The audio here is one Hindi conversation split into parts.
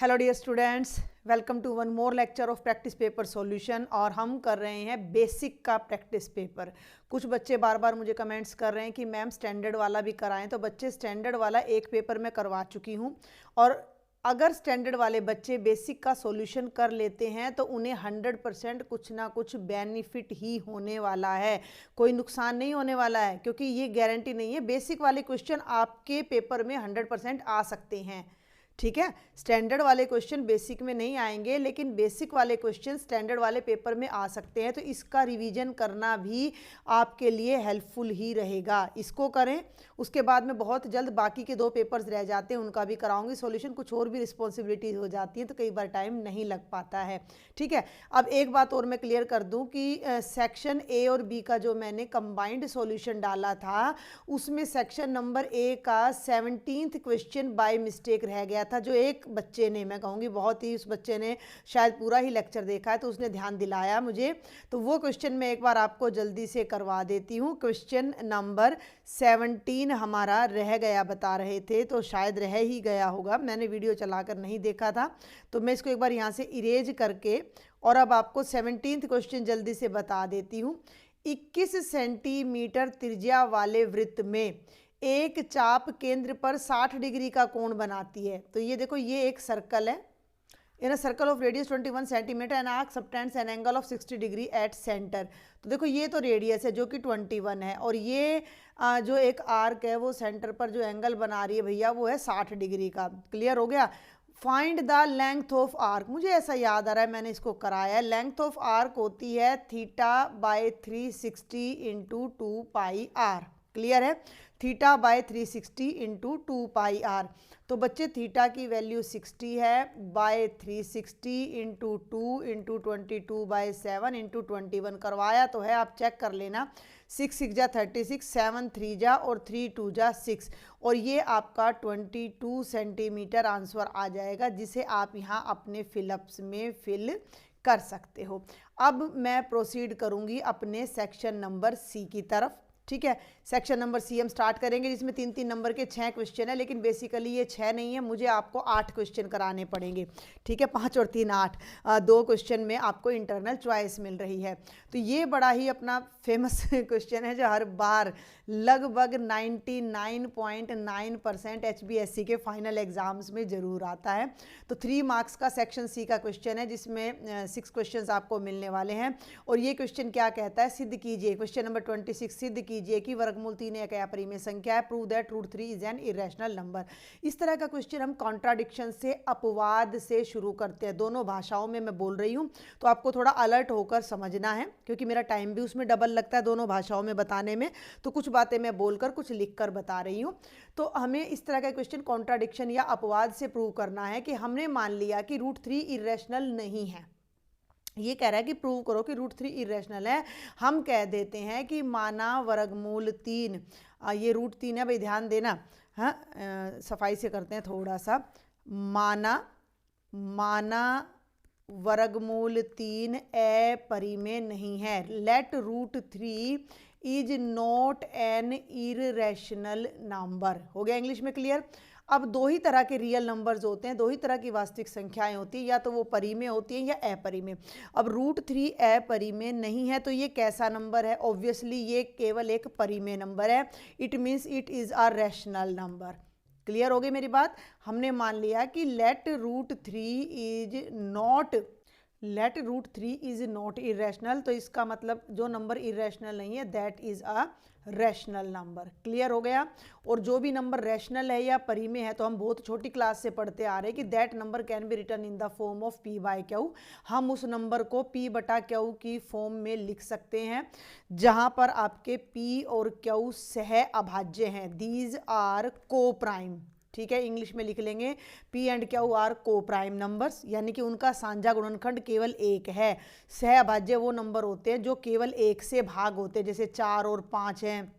Hello dear students, welcome to one more lecture of practice paper solution. और हम कर रहे हैं बेसिक का प्रैक्टिस पेपर। कुछ बच्चे बार बार मुझे कमेंट्स कर रहे हैं कि मैम स्टैंडर्ड वाला भी कराएं, तो बच्चे स्टैंडर्ड वाला एक पेपर में करवा चुकी हूं। और अगर स्टैंडर्ड वाले बच्चे बेसिक का सॉल्यूशन कर लेते हैं तो उन्हें 100% कुछ ना कुछ बेनिफिट ही होने वाला है, कोई नुकसान नहीं होने वाला है, क्योंकि ये गारंटी नहीं है। बेसिक वाले क्वेश्चन आपके पेपर में 100% आ सकते हैं, ठीक है। स्टैंडर्ड वाले क्वेश्चन बेसिक में नहीं आएंगे, लेकिन बेसिक वाले क्वेश्चन स्टैंडर्ड वाले पेपर में आ सकते हैं, तो इसका रिवीजन करना भी आपके लिए हेल्पफुल ही रहेगा। इसको करें, उसके बाद में बहुत जल्द बाकी के 2 पेपर्स रह जाते हैं, उनका भी कराऊंगी सॉल्यूशन। कुछ और भी रिस्पॉन्सिबिलिटीज हो जाती हैं तो कई बार टाइम नहीं लग पाता है, ठीक है। अब एक बात और मैं क्लियर कर दूं कि सेक्शन ए और बी का जो मैंने कंबाइंड सॉल्यूशन डाला था, उसमें सेक्शन नंबर ए का 17th क्वेश्चन बाय मिस्टेक रह गया था। जो एक बच्चे ने, मैं कहूँगी बहुत ही, उस बच्चे ने शायद पूरा ही लेक्चर देखा है तो उसने ध्यान दिलाया मुझे, तो वो क्वेश्चन मैं एक बार आपको जल्दी से करवा देती हूँ। क्वेश्चन नंबर 17 हमारा रह गया, बता रहे थे, तो शायद रह ही गया होगा, मैंने वीडियो चलाकर नहीं देखा था, तो मैं इसको एक बार यहाँ से इरेज करके और अब आपको 17th क्वेश्चन जल्दी से बता देती हूँ। 21 सेंटीमीटर त्रिज्या वाले वृत्त में एक चाप केंद्र पर 60 डिग्री का कोण बनाती है। तो ये देखो, ये एक सर्कल है। In a circle of radius 21 centimetre and arc subtends an angle of 60 degree at centre. तो देखो, ये तो रेडियस है जो कि 21 है, और ये जो एक आर्क है वो सेंटर पर जो एंगल बना रही है भैया वो है 60 डिग्री का। क्लियर हो गया। Find the length of arc, मुझे ऐसा याद आ रहा है मैंने इसको कराया है। लेंथ ऑफ आर्क होती है θ/360 इंटू 2 पाई आर। क्लियर है, θ/360 इंटू 2 पाई आर। तो बच्चे थीटा की वैल्यू 60 है, बाय 360 इंटू 2 इंटू 22/7 इंटू 21 करवाया तो है, आप चेक कर लेना। 6 6 जा 36, 7 3 जा और 3 2 जा 6, और ये आपका 22 सेंटीमीटर आंसर आ जाएगा, जिसे आप यहाँ अपने फिलअप्स में फिल कर सकते हो। अब मैं प्रोसीड करूँगी अपने सेक्शन नंबर सी की तरफ, ठीक है। सेक्शन नंबर सी हम स्टार्ट करेंगे, जिसमें 3 नंबर के 6 क्वेश्चन है, लेकिन बेसिकली ये 6 नहीं है, मुझे आपको 8 क्वेश्चन कराने पड़ेंगे, ठीक है। 5 और 3 8, 2 क्वेश्चन में आपको इंटरनल चॉइस मिल रही है। तो ये बड़ा ही अपना फेमस क्वेश्चन है जो हर बार लगभग 99.9% HBSC के फाइनल एग्जाम्स में जरूर आता है। तो 3 मार्क्स का सेक्शन सी का क्वेश्चन है, जिसमें 6 क्वेश्चन आपको मिलने वाले हैं। और ये क्वेश्चन क्या कहता है, सिद्ध कीजिए, क्वेश्चन नंबर 26, सिद्ध कीजिए कि वर्गमूल 3 एक अपरिमेय संख्या है, prove that √3 is an irrational number. इस तरह का क्वेश्चन हम कॉन्ट्राडिक्शन से, अपवाद से शुरू करते हैं। दोनों भाषाओं में मैं बोल रही हूँ, तो आपको थोड़ा अलर्ट होकर समझना है, क्योंकि मेरा टाइम भी उसमें डबल लगता है दोनों भाषाओं में बताने में। तो कुछ बातें मैं बोलकर कुछ लिखकर बता रही हूँ। तो हमें इस तरह का क्वेश्चन कॉन्ट्राडिक्शन या अपवाद से प्रूव करना है कि हमने मान लिया कि √3 इरेशनल नहीं है। ये कह रहा है कि प्रूव करो कि √3 इरेशनल है। हम कह देते हैं कि माना वर्गमूल 3, ये √3 है भाई, ध्यान देना, हाँ, सफाई से करते हैं थोड़ा सा। माना वर्गमूल 3 अपरिमेय नहीं है। Let √3 is not an irrational number. हो गया इंग्लिश में क्लियर। अब 2 ही तरह के रियल नंबर्स होते हैं, 2 ही तरह की वास्तविक संख्याएं होती हैं, या तो वो परिमेय होती हैं या अपरिमेय। अब √3 अपरिमेय नहीं है, तो ये कैसा नंबर है? ऑब्वियसली ये केवल एक परिमेय नंबर है। It means it is a rational number. Clear हो गई मेरी बात। हमने मान लिया कि लेट √3 इज नॉट इरेशनल, तो इसका मतलब जो नंबर इरेशनल नहीं है that is a rational number. Clear हो गया। और जो भी नंबर रैशनल है या परिमेय है, तो हम बहुत छोटी क्लास से पढ़ते आ रहे हैं कि that number can be written in the form of p/q। हम उस नंबर को p/q की फॉर्म में लिख सकते हैं, जहां पर आपके p और q सह अभाज्य हैं। दीज आर को प्राइम, ठीक है, इंग्लिश में लिख लेंगे, p एंड q आर को प्राइम नंबर्स, यानी कि उनका साझा गुणनखंड केवल 1 है। सह अभाज्य वो नंबर होते हैं जो केवल 1 से भाग होते हैं, जैसे 4 और 5 हैं,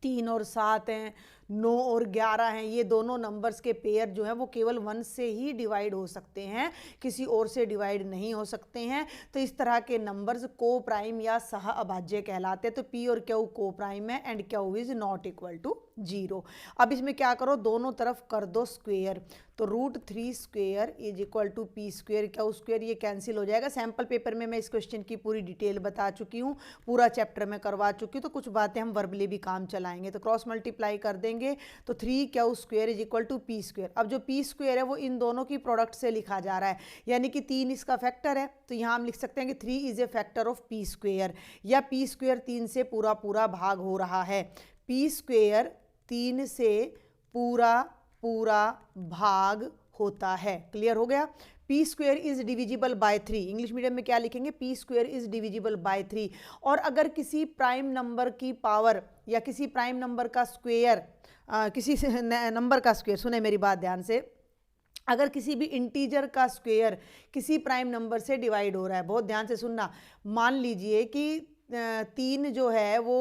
3 और 7 हैं, 9 और 11 हैं। ये दोनों नंबर्स के पेयर जो हैं वो केवल 1 से ही डिवाइड हो सकते हैं, किसी और से डिवाइड नहीं हो सकते हैं। तो इस तरह के नंबर्स को प्राइम या सह अभाज्य कहलाते हैं। तो p और q को प्राइम है and q is not equal to 0। अब इसमें क्या करो, दोनों तरफ कर दो स्क्वेयर। तो √3² इज इक्वल टू p², क्या स्क्वायर, ये कैंसिल हो जाएगा। सैम्पल पेपर में मैं इस क्वेश्चन की पूरी डिटेल बता चुकी हूँ, पूरा चैप्टर में करवा चुकी हूँ, तो कुछ बातें हम वर्बली भी काम चलाएंगे। तो क्रॉस मल्टीप्लाई कर देंगे तो 3q² is equal to p²। अब जो p² है वो इन दोनों की प्रोडक्ट से लिखा जा रहा है, यानी कि 3 इसका फैक्टर है, तो यहाँ हम लिख सकते हैं कि 3 is a factor of p², या p² 3 से पूरा पूरा भाग हो रहा है। p² 3 से पूरा पूरा भाग होता है। क्लियर हो गया। p² is divisible by 3, English medium में क्या लिखेंगे, p² इज डिविजिबल बाय 3। और अगर किसी प्राइम नंबर की पावर या किसी प्राइम नंबर का स्क्वायर, किसी नंबर का स्क्वायर, सुने मेरी बात ध्यान से, अगर किसी भी इंटीजर का स्क्वायर किसी प्राइम नंबर से डिवाइड हो रहा है, बहुत ध्यान से सुनना, मान लीजिए कि 3 जो है वो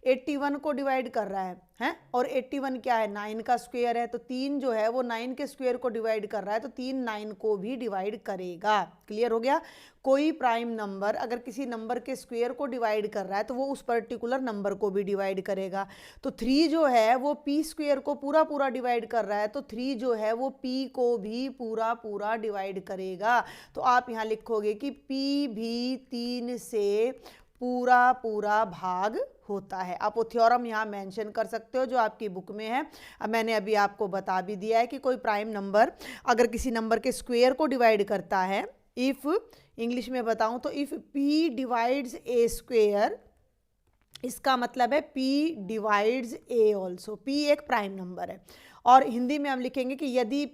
81 को डिवाइड कर रहा है, और 81 क्या है, 9 का स्क्वायर है, तो 3 जो है वो 9 के स्क्वायर को डिवाइड कर रहा है, तो 3 9 को भी डिवाइड करेगा। क्लियर हो गया। कोई प्राइम नंबर अगर किसी नंबर के स्क्वायर को डिवाइड कर रहा है तो वो उस पर्टिकुलर नंबर को भी डिवाइड करेगा। तो 3 जो है वो p² को पूरा पूरा डिवाइड कर रहा है, तो 3 जो है वो p को भी पूरा पूरा डिवाइड करेगा। तो आप यहाँ लिखोगे कि p भी 3 से पूरा पूरा भाग होता है। आप वो थ्योरम यहाँ मेंशन कर सकते हो जो आपकी बुक में है। अब मैंने अभी आपको बता भी दिया है कि कोई प्राइम नंबर अगर किसी नंबर के स्क्वायर को डिवाइड करता है, इफ इंग्लिश में बताऊं तो if p divides a square, इसका मतलब है p divides a also. p एक प्राइम नंबर है, और हिंदी में हम लिखेंगे कि यदि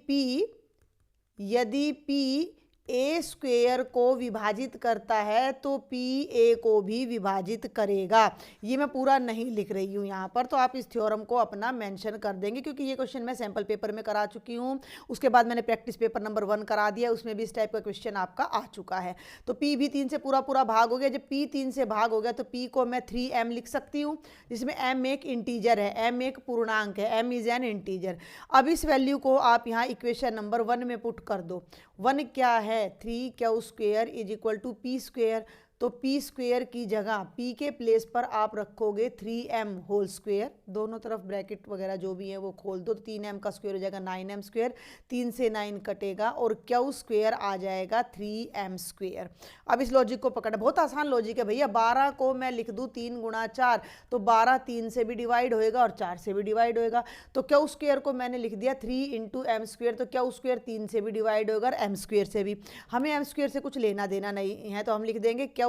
p a स्क्वायर को विभाजित करता है तो p a को भी विभाजित करेगा। ये मैं पूरा नहीं लिख रही हूँ यहाँ पर, तो आप इस थ्योरम को अपना मेंशन कर देंगे, क्योंकि ये क्वेश्चन मैं सैम्पल पेपर में करा चुकी हूँ। उसके बाद मैंने प्रैक्टिस पेपर नंबर 1 करा दिया, उसमें भी इस टाइप का क्वेश्चन आपका आ चुका है। तो p भी 3 से पूरा पूरा भाग हो गया। जब p 3 से भाग हो गया तो p को मैं 3m लिख सकती हूँ, जिसमें m एक इंटीजर है, m एक पूर्णांक है, m इज एन इंटीजर। अब इस वैल्यू को आप यहाँ इक्वेशन नंबर 1 में पुट कर दो। 1 क्या है, 3q² is equal to p²। तो p² की जगह p के प्लेस पर आप रखोगे 3m होल स्क्वायर, दोनों तरफ ब्रैकेट वगैरह जो भी है वो खोल दो, तो 3m का स्क्वायर हो जाएगा 9m², 3 से 9 कटेगा और q² आ जाएगा 3m²। अब इस लॉजिक को पकड़ना, बहुत आसान लॉजिक है भैया। 12 को मैं लिख दूँ 3 गुणा 4, तो 12 3 से भी डिवाइड होएगा और 4 से भी डिवाइड होएगा। तो q² को मैंने लिख दिया 3 × m², तो q² 3 से भी डिवाइड होगा और m² से भी। हमें m² से कुछ लेना देना नहीं है, तो हम लिख देंगे q²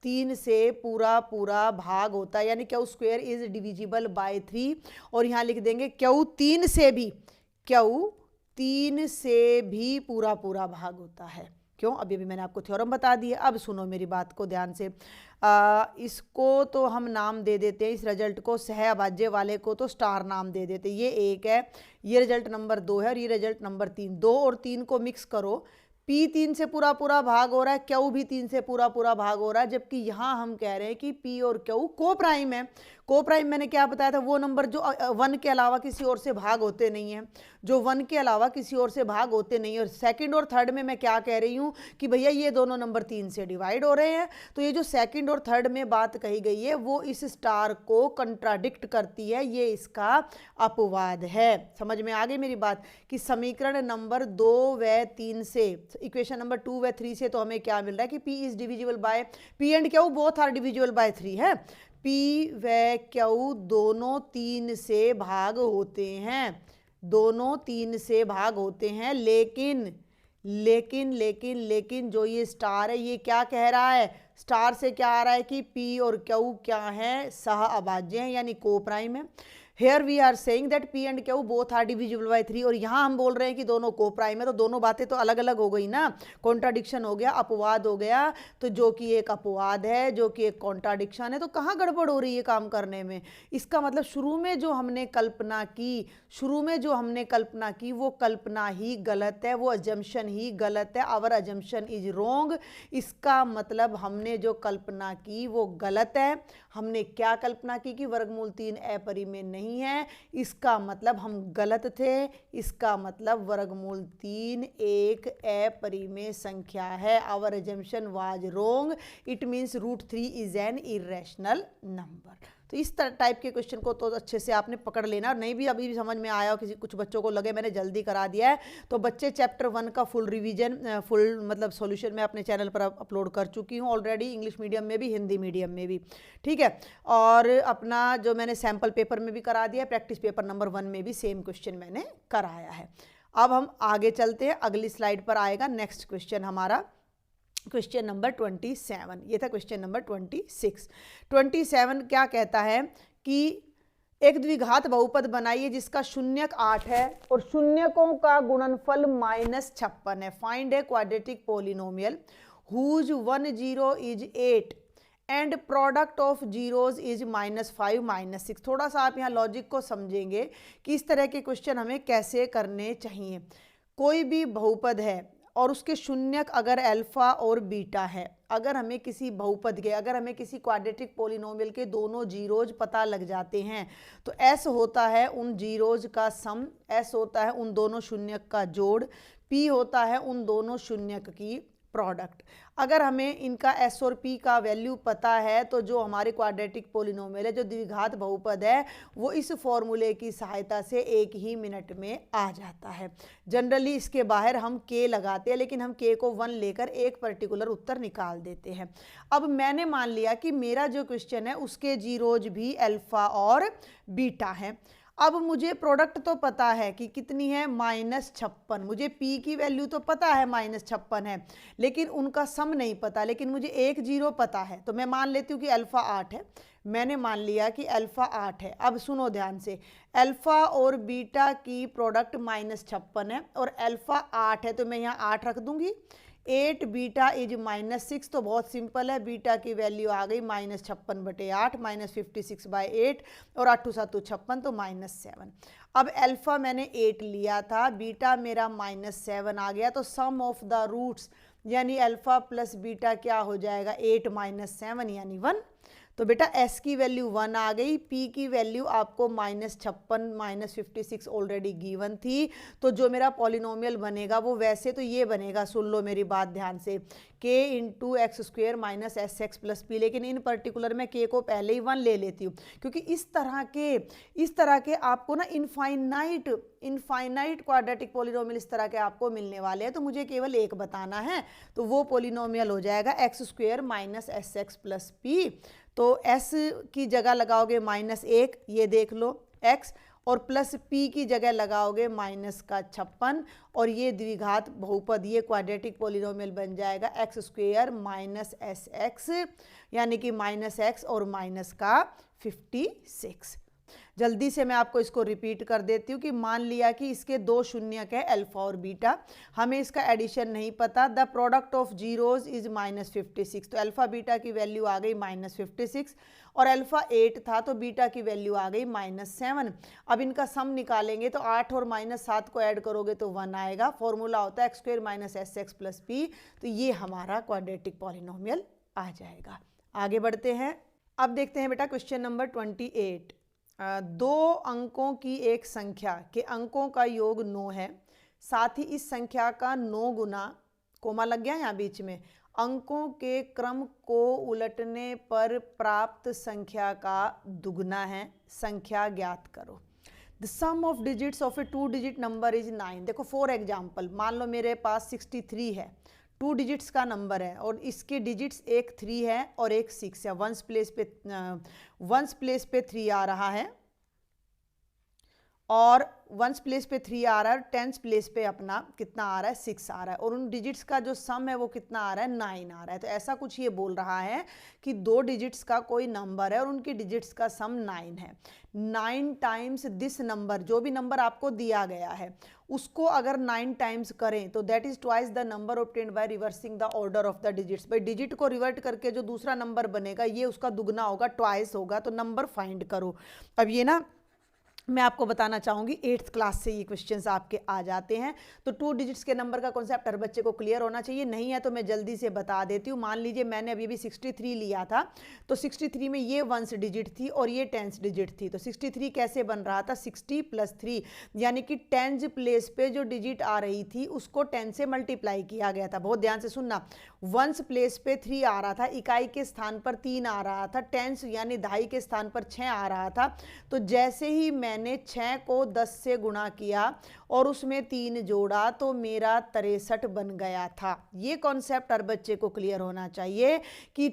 3 से पूरा पूरा भाग होता है, यानी q² इज डिविजिबल बाय 3। और यहाँ लिख देंगे q 3 से भी पूरा पूरा भाग होता है। क्यों, अभी अभी मैंने आपको थ्योरम बता दिया। अब सुनो मेरी बात को ध्यान से। इसको तो हम नाम दे देते हैं, इस रिजल्ट को, सह अभाज्य वाले को तो स्टार नाम दे देते हैं। ये 1 है, ये रिजल्ट नंबर 2 है और ये रिजल्ट नंबर 3। 2 और 3 को मिक्स करो, p 3 से पूरा पूरा भाग हो रहा है, q भी 3 से पूरा पूरा भाग हो रहा है, जबकि यहाँ हम कह रहे हैं कि p और q को प्राइम है। को प्राइम मैंने क्या बताया था, वो नंबर जो 1 के अलावा किसी और से भाग होते नहीं हैं, जो 1 के अलावा किसी और से भाग होते नहीं है। और सेकंड और थर्ड में मैं क्या कह रही हूँ कि भैया ये दोनों नंबर 3 से डिवाइड हो रहे हैं। तो ये जो सेकंड और थर्ड में बात कही गई है वो इस स्टार को कंट्राडिक्ट करती है, ये इसका अपवाद है। समझ में आ गई मेरी बात, कि समीकरण नंबर 2 व 3 से, इक्वेशन नंबर 2 व 3 से तो हमें क्या मिल रहा है कि p is divisible by, p and q both are divisible by 3 है। p व q दोनों 3 से भाग होते हैं, दोनों 3 से भाग होते हैं, लेकिन लेकिन लेकिन लेकिन जो ये स्टार है ये क्या कह रहा है, स्टार से क्या आ रहा है कि p और q क्या है, सह अभाज्य हैं, यानी को प्राइम है। Here we are saying that p and q both are divisible by 3, और यहाँ हम बोल रहे हैं कि दोनों को प्राइम है, तो दोनों बातें तो अलग अलग हो गई ना, कॉन्ट्राडिक्शन हो गया, अपवाद हो गया। तो जो कि एक अपवाद है, जो कि एक कॉन्ट्राडिक्शन है, तो कहाँ गड़बड़ हो रही है काम करने में। इसका मतलब शुरू में जो हमने कल्पना की वो कल्पना ही गलत है, वो अजम्पशन ही गलत है। आवर अजम्पशन इज रोंग। इसका मतलब हमने जो कल्पना की वो गलत है। हमने क्या कल्पना की कि वर्गमूल 3 अपरिमेय नहीं है, इसका मतलब हम गलत थे। इसका मतलब वर्गमूल 3 एक अपरिमेय संख्या है। Our assumption was wrong, it means √3 is an irrational number. तो इस टाइप के क्वेश्चन को तो अच्छे से आपने पकड़ लेना, और नहीं भी अभी भी समझ में आया हो, किसी कुछ बच्चों को लगे मैंने जल्दी करा दिया है, तो बच्चे चैप्टर 1 का फुल रिवीजन, फुल मतलब सॉल्यूशन मैं अपने चैनल पर अपलोड कर चुकी हूँ ऑलरेडी, इंग्लिश मीडियम में भी हिंदी मीडियम में भी, ठीक है। और अपना जो मैंने सैम्पल पेपर में भी करा दिया, प्रैक्टिस पेपर नंबर 1 में भी सेम क्वेश्चन मैंने कराया है। अब हम आगे चलते हैं, अगली स्लाइड पर आएगा नेक्स्ट क्वेश्चन हमारा, क्वेश्चन नंबर 27। ये था क्वेश्चन नंबर 26। 27 क्या कहता है कि एक द्विघात बहुपद बनाइए जिसका शून्यक 8 है और शून्यकों का गुणनफल -56 है। Find a quadratic polynomial whose 1 0 is 8 and product of zeros is -5 -6। थोड़ा सा आप यहाँ लॉजिक को समझेंगे कि इस तरह के क्वेश्चन हमें कैसे करने चाहिए। कोई भी बहुपद है और उसके शून्यक अगर अल्फा और बीटा है, अगर हमें किसी बहुपद के, अगर हमें किसी क्वाड्रेटिक पॉलिनोमियल के दोनों जीरोज पता लग जाते हैं, तो एस होता है उन जीरोज का सम, एस होता है उन दोनों शून्यक का जोड़, पी होता है उन दोनों शून्यक की प्रोडक्ट। अगर हमें इनका एस और पी का वैल्यू पता है तो जो हमारे क्वाड्रेटिक पॉलिनोमियल है, जो द्विघात बहुपद है, वो इस फॉर्मूले की सहायता से 1 ही मिनट में आ जाता है। जनरली इसके बाहर हम के लगाते हैं, लेकिन हम के को 1 लेकर एक पर्टिकुलर उत्तर निकाल देते हैं। अब मैंने मान लिया कि मेरा जो क्वेश्चन है उसके जीरोज भी अल्फा और बीटा है। अब मुझे प्रोडक्ट तो पता है कि कितनी है, -56। मुझे पी की वैल्यू तो पता है -56 है, लेकिन उनका सम नहीं पता, लेकिन मुझे एक जीरो पता है। तो मैं मान लेती हूँ कि अल्फ़ा 8 है। मैंने मान लिया कि अल्फ़ा 8 है। अब सुनो ध्यान से, अल्फ़ा और बीटा की प्रोडक्ट -56 है और अल्फ़ा 8 है, तो मैं यहाँ 8 रख दूंगी। 8 बीटा इज -6, तो बहुत सिंपल है, बीटा की वैल्यू आ गई -56/8 -56/8 और 8 7 56, तो -7। अब अल्फ़ा मैंने 8 लिया था, बीटा मेरा -7 आ गया, तो सम ऑफ द रूट्स यानी अल्फ़ा प्लस बीटा क्या हो जाएगा, 8 - 7 यानी 1। तो बेटा एस की वैल्यू 1 आ गई, पी की वैल्यू आपको -56 -56 ऑलरेडी गिवन थी। तो जो मेरा पॉलिनोमियल बनेगा वो वैसे तो ये बनेगा, सुन लो मेरी बात ध्यान से, k × x² - sx + p, लेकिन इन पर्टिकुलर में k को पहले ही 1 ले लेती हूँ, क्योंकि इस तरह के आपको ना इनफाइनाइट क्वाड्रेटिक पॉलिनोमियल इस तरह के आपको मिलने वाले हैं। तो मुझे केवल एक बताना है, तो वो पॉलिनोमियल हो जाएगा x² - sx + p। तो s की जगह लगाओगे -1, ये देख लो x, और प्लस p की जगह लगाओगे -56, और ये द्विघात बहुपद, ये क्वाड्रेटिक पॉलिनोमियल बन जाएगा x² - sx, यानी कि -x और माइनस का 56। जल्दी से मैं आपको इसको रिपीट कर देती हूँ कि मान लिया कि इसके दो शून्यक है अल्फा और बीटा, हमें इसका एडिशन नहीं पता, the product of zeros is -56, तो अल्फा बीटा की वैल्यू आ गई -56, और अल्फा 8 था तो बीटा की वैल्यू आ गई -7। अब इनका सम निकालेंगे तो 8 और -7 को ऐड करोगे तो 1 आएगा। फॉर्मूला होता है x² - sx + p, तो ये हमारा क्वाड्रेटिक पॉलिनोमियल आ जाएगा। आगे बढ़ते हैं, अब देखते हैं बेटा क्वेश्चन नंबर 28। 2 अंकों की एक संख्या के अंकों का योग 9 है, साथ ही इस संख्या का 9 गुना, कोमा लग गया यहाँ बीच में, अंकों के क्रम को उलटने पर प्राप्त संख्या का दुगना है, संख्या ज्ञात करो। The sum of digits of a 2 digit number is 9। देखो फॉर एग्जाम्पल, मान लो मेरे पास 63 है, 2 डिजिट्स का नंबर है और इसके डिजिट्स एक 3 है और एक 6 है। वंस प्लेस पे 3 आ रहा है और वंस प्लेस पे 3 आ रहा है, टेंस प्लेस पे अपना कितना आ रहा है, 6 आ रहा है, और उन डिजिट्स का जो सम है वो कितना आ रहा है, 9 आ रहा है। तो ऐसा कुछ ये बोल रहा है कि 2 डिजिट्स का कोई नंबर है और उनकी डिजिट्स का सम 9 है। 9 टाइम्स दिस नंबर, जो भी नंबर आपको दिया गया है उसको अगर 9 टाइम्स करें तो that is twice the number obtained by reversing the order of the digits. भाई डिजिट को रिवर्ट करके जो दूसरा नंबर बनेगा ये उसका दुगना होगा, ट्वाइस होगा, तो नंबर फाइंड करो। अब ये ना मैं आपको बताना चाहूँगी 8th क्लास से ये क्वेश्चंस आपके आ जाते हैं। तो 2 डिजिट्स के नंबर का कॉन्सेप्ट हर बच्चे को क्लियर होना चाहिए। नहीं है तो मैं जल्दी से बता देती हूँ। मान लीजिए मैंने अभी 63 लिया था, तो 63 में ये 1s डिजिट थी और ये 10s डिजिट थी। तो 63 कैसे बन रहा था, 60 + 3, यानी कि 10s प्लेस पे जो डिजिट आ रही थी उसको 10 से मल्टीप्लाई किया गया था। बहुत ध्यान से सुनना, 1s प्लेस पे 3 आ रहा था, इकाई के स्थान पर 3 आ रहा था, 10s यानी दहाई के स्थान पर 6 आ रहा था। तो जैसे ही मैंने 6 को 10 से गुणा किया और उसमें 3 जोड़ा तो मेरा 63 बन गया था। ये कॉन्सेप्ट हर बच्चे को क्लियर होना चाहिए कि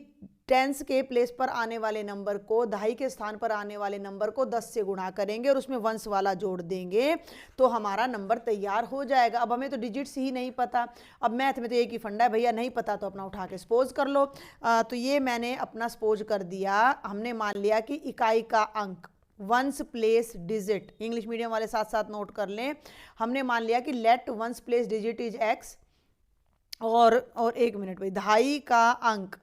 10s के प्लेस पर आने वाले नंबर को, दहाई के स्थान पर आने वाले नंबर को 10 से गुणा करेंगे और उसमें 1s वाला जोड़ देंगे तो हमारा नंबर तैयार हो जाएगा। अब हमें तो डिजिट्स ही नहीं पता। अब मैथ में तो एक ही फंडा है भैया, नहीं पता तो अपना उठा के सपोज कर लो। तो ये मैंने अपना सपोज कर दिया। हमने मान लिया कि इकाई का अंक, 1s place digit, English medium वाले साथ साथ नोट कर लें। हमने मान लिया कि let 1s place digit is x, और एक मिनट भाई, दहाई का अंक,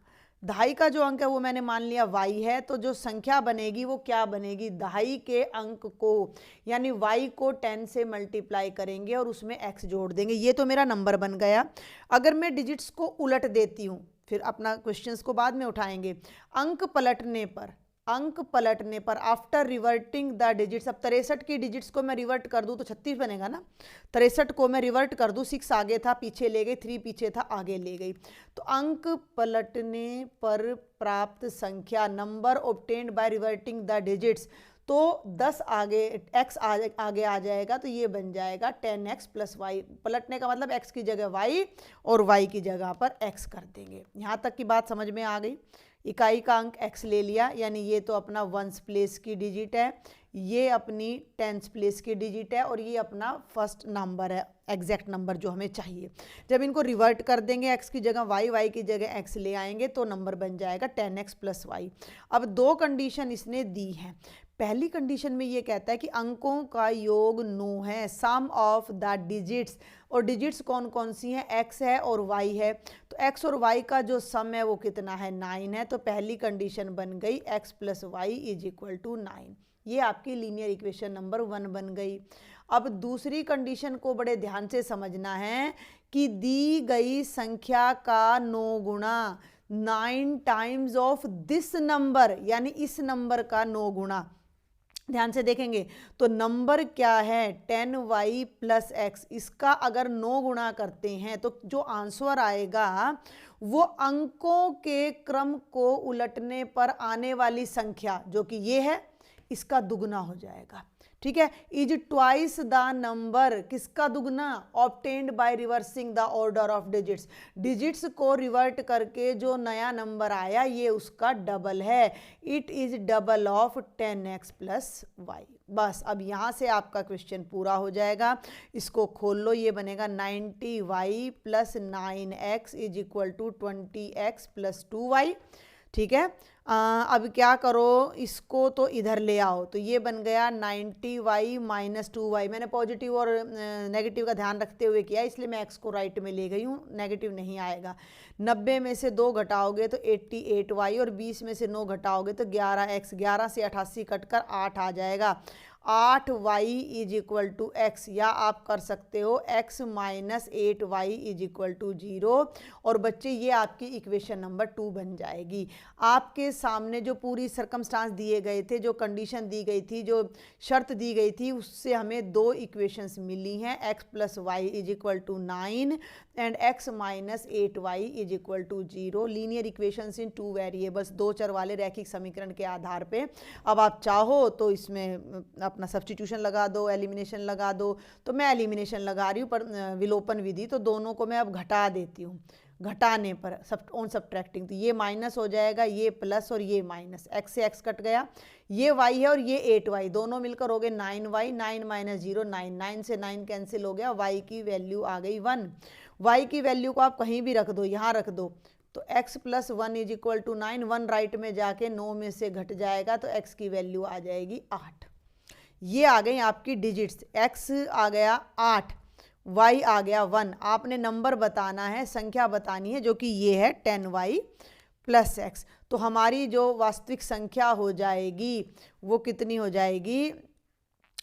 दहाई का जो अंक है वो मैंने मान लिया y है। तो जो संख्या बनेगी वो क्या बनेगी, दहाई के अंक को यानी y को 10 से मल्टीप्लाई करेंगे और उसमें x जोड़ देंगे। ये तो मेरा नंबर बन गया। अगर मैं डिजिट्स को उलट देती हूँ, फिर अपना क्वेश्चंस को बाद में उठाएंगे। अंक पलटने पर आफ्टर रिवर्टिंग द डिजिट्स, अब 63 की डिजिट्स को मैं रिवर्ट कर दूं तो 36 बनेगा ना। 63 को मैं रिवर्ट कर दूं, 6 आगे था पीछे ले गई, 3 पीछे था आगे ले गई। तो अंक पलटने पर प्राप्त संख्या, number obtained by reverting the digits, तो 10 आगे x आगे आ जाएगा तो ये बन जाएगा 10x + y। पलटने का मतलब x की जगह y और y की जगह पर x कर देंगे। यहाँ तक की बात समझ में आ गई। इकाई का अंक x ले लिया, यानी ये तो अपना 1s प्लेस की डिजिट है, ये अपनी 10s प्लेस की डिजिट है और ये अपना फर्स्ट नंबर है, एग्जैक्ट नंबर जो हमें चाहिए। जब इनको रिवर्ट कर देंगे, x की जगह y की जगह x ले आएंगे तो नंबर बन जाएगा 10x + y। अब 2 कंडीशन इसने दी हैं। पहली कंडीशन में ये कहता है कि अंकों का योग 9 है, सम ऑफ द डिजिट्स, और डिजिट्स कौन कौन सी हैं, x है और y है। तो x और y का जो सम है वो कितना है, 9 है। तो पहली कंडीशन बन गई x + y = 9। ये आपकी लीनियर इक्वेशन नंबर 1 बन गई। अब दूसरी कंडीशन को बड़े ध्यान से समझना है कि दी गई संख्या का 9 गुणा, 9 टाइम्स ऑफ दिस नंबर, यानी इस नंबर का 9 गुणा। ध्यान से देखेंगे तो नंबर क्या है, 10y + x, इसका अगर 9 गुणा करते हैं तो जो आंसर आएगा वो अंकों के क्रम को उलटने पर आने वाली संख्या, जो कि ये है, इसका दुगना हो जाएगा। ठीक है, इज ट्वाइस द नंबर, किसका दुगना, obtained by reversing the order of digits, digits को रिवर्ट करके जो नया नंबर आया ये उसका डबल है। It is double of 10x + y। बस अब यहाँ से आपका क्वेश्चन पूरा हो जाएगा। इसको खोल लो, ये बनेगा 90y + 9x = 20x + 2y। ठीक है, अब क्या करो, इसको तो इधर ले आओ, तो ये बन गया 90y - 2y। मैंने पॉजिटिव और नेगेटिव का ध्यान रखते हुए किया, इसलिए मैं x को राइट में ले गई हूँ, नेगेटिव नहीं आएगा। 90 में से 2 घटाओगे तो 88y, और 20 में से 9 घटाओगे तो 11x, 11 से 88 कटकर 8 आ जाएगा। 8y = x, या आप कर सकते हो x - 8y = 0। और बच्चे ये आपकी इक्वेशन नंबर 2 बन जाएगी। आपके सामने जो पूरी सर्कमस्टांस दिए गए थे, जो कंडीशन दी गई थी, जो शर्त दी गई थी, उससे हमें 2 इक्वेशंस मिली हैं, x + y = 9 and x - 8y = 0। Linear equations in 2 variables, 2 चर वाले रैखिक समीकरण के आधार पे। अब आप चाहो तो इसमें अपना सब्स्टिट्यूशन लगा दो, एलिमिनेशन लगा दो। तो मैं एलिमिनेशन लगा रही हूँ, पर विलोपन विधि, तो दोनों को मैं अब घटा देती हूँ। घटाने पर ऑन सब्ट्रैक्टिंग, तो ये माइनस हो जाएगा, ये प्लस और ये माइनस, x से x कट गया, ये y है और ये 8y, दोनों मिलकर हो गए 9y, 9 - 0 9, 9 से 9 कैंसिल हो गया, y की वैल्यू आ गई 1। y की वैल्यू को आप कहीं भी रख दो, यहाँ रख दो, तो x + 1 = 9, 1 राइट में जाके 9 में से घट जाएगा तो x की वैल्यू आ जाएगी 8। ये आ गई आपकी डिजिट्स, x आ गया 8, y आ गया 1। आपने नंबर बताना है, संख्या बतानी है, जो कि ये है 10y + x। तो हमारी जो वास्तविक संख्या हो जाएगी वो कितनी हो जाएगी,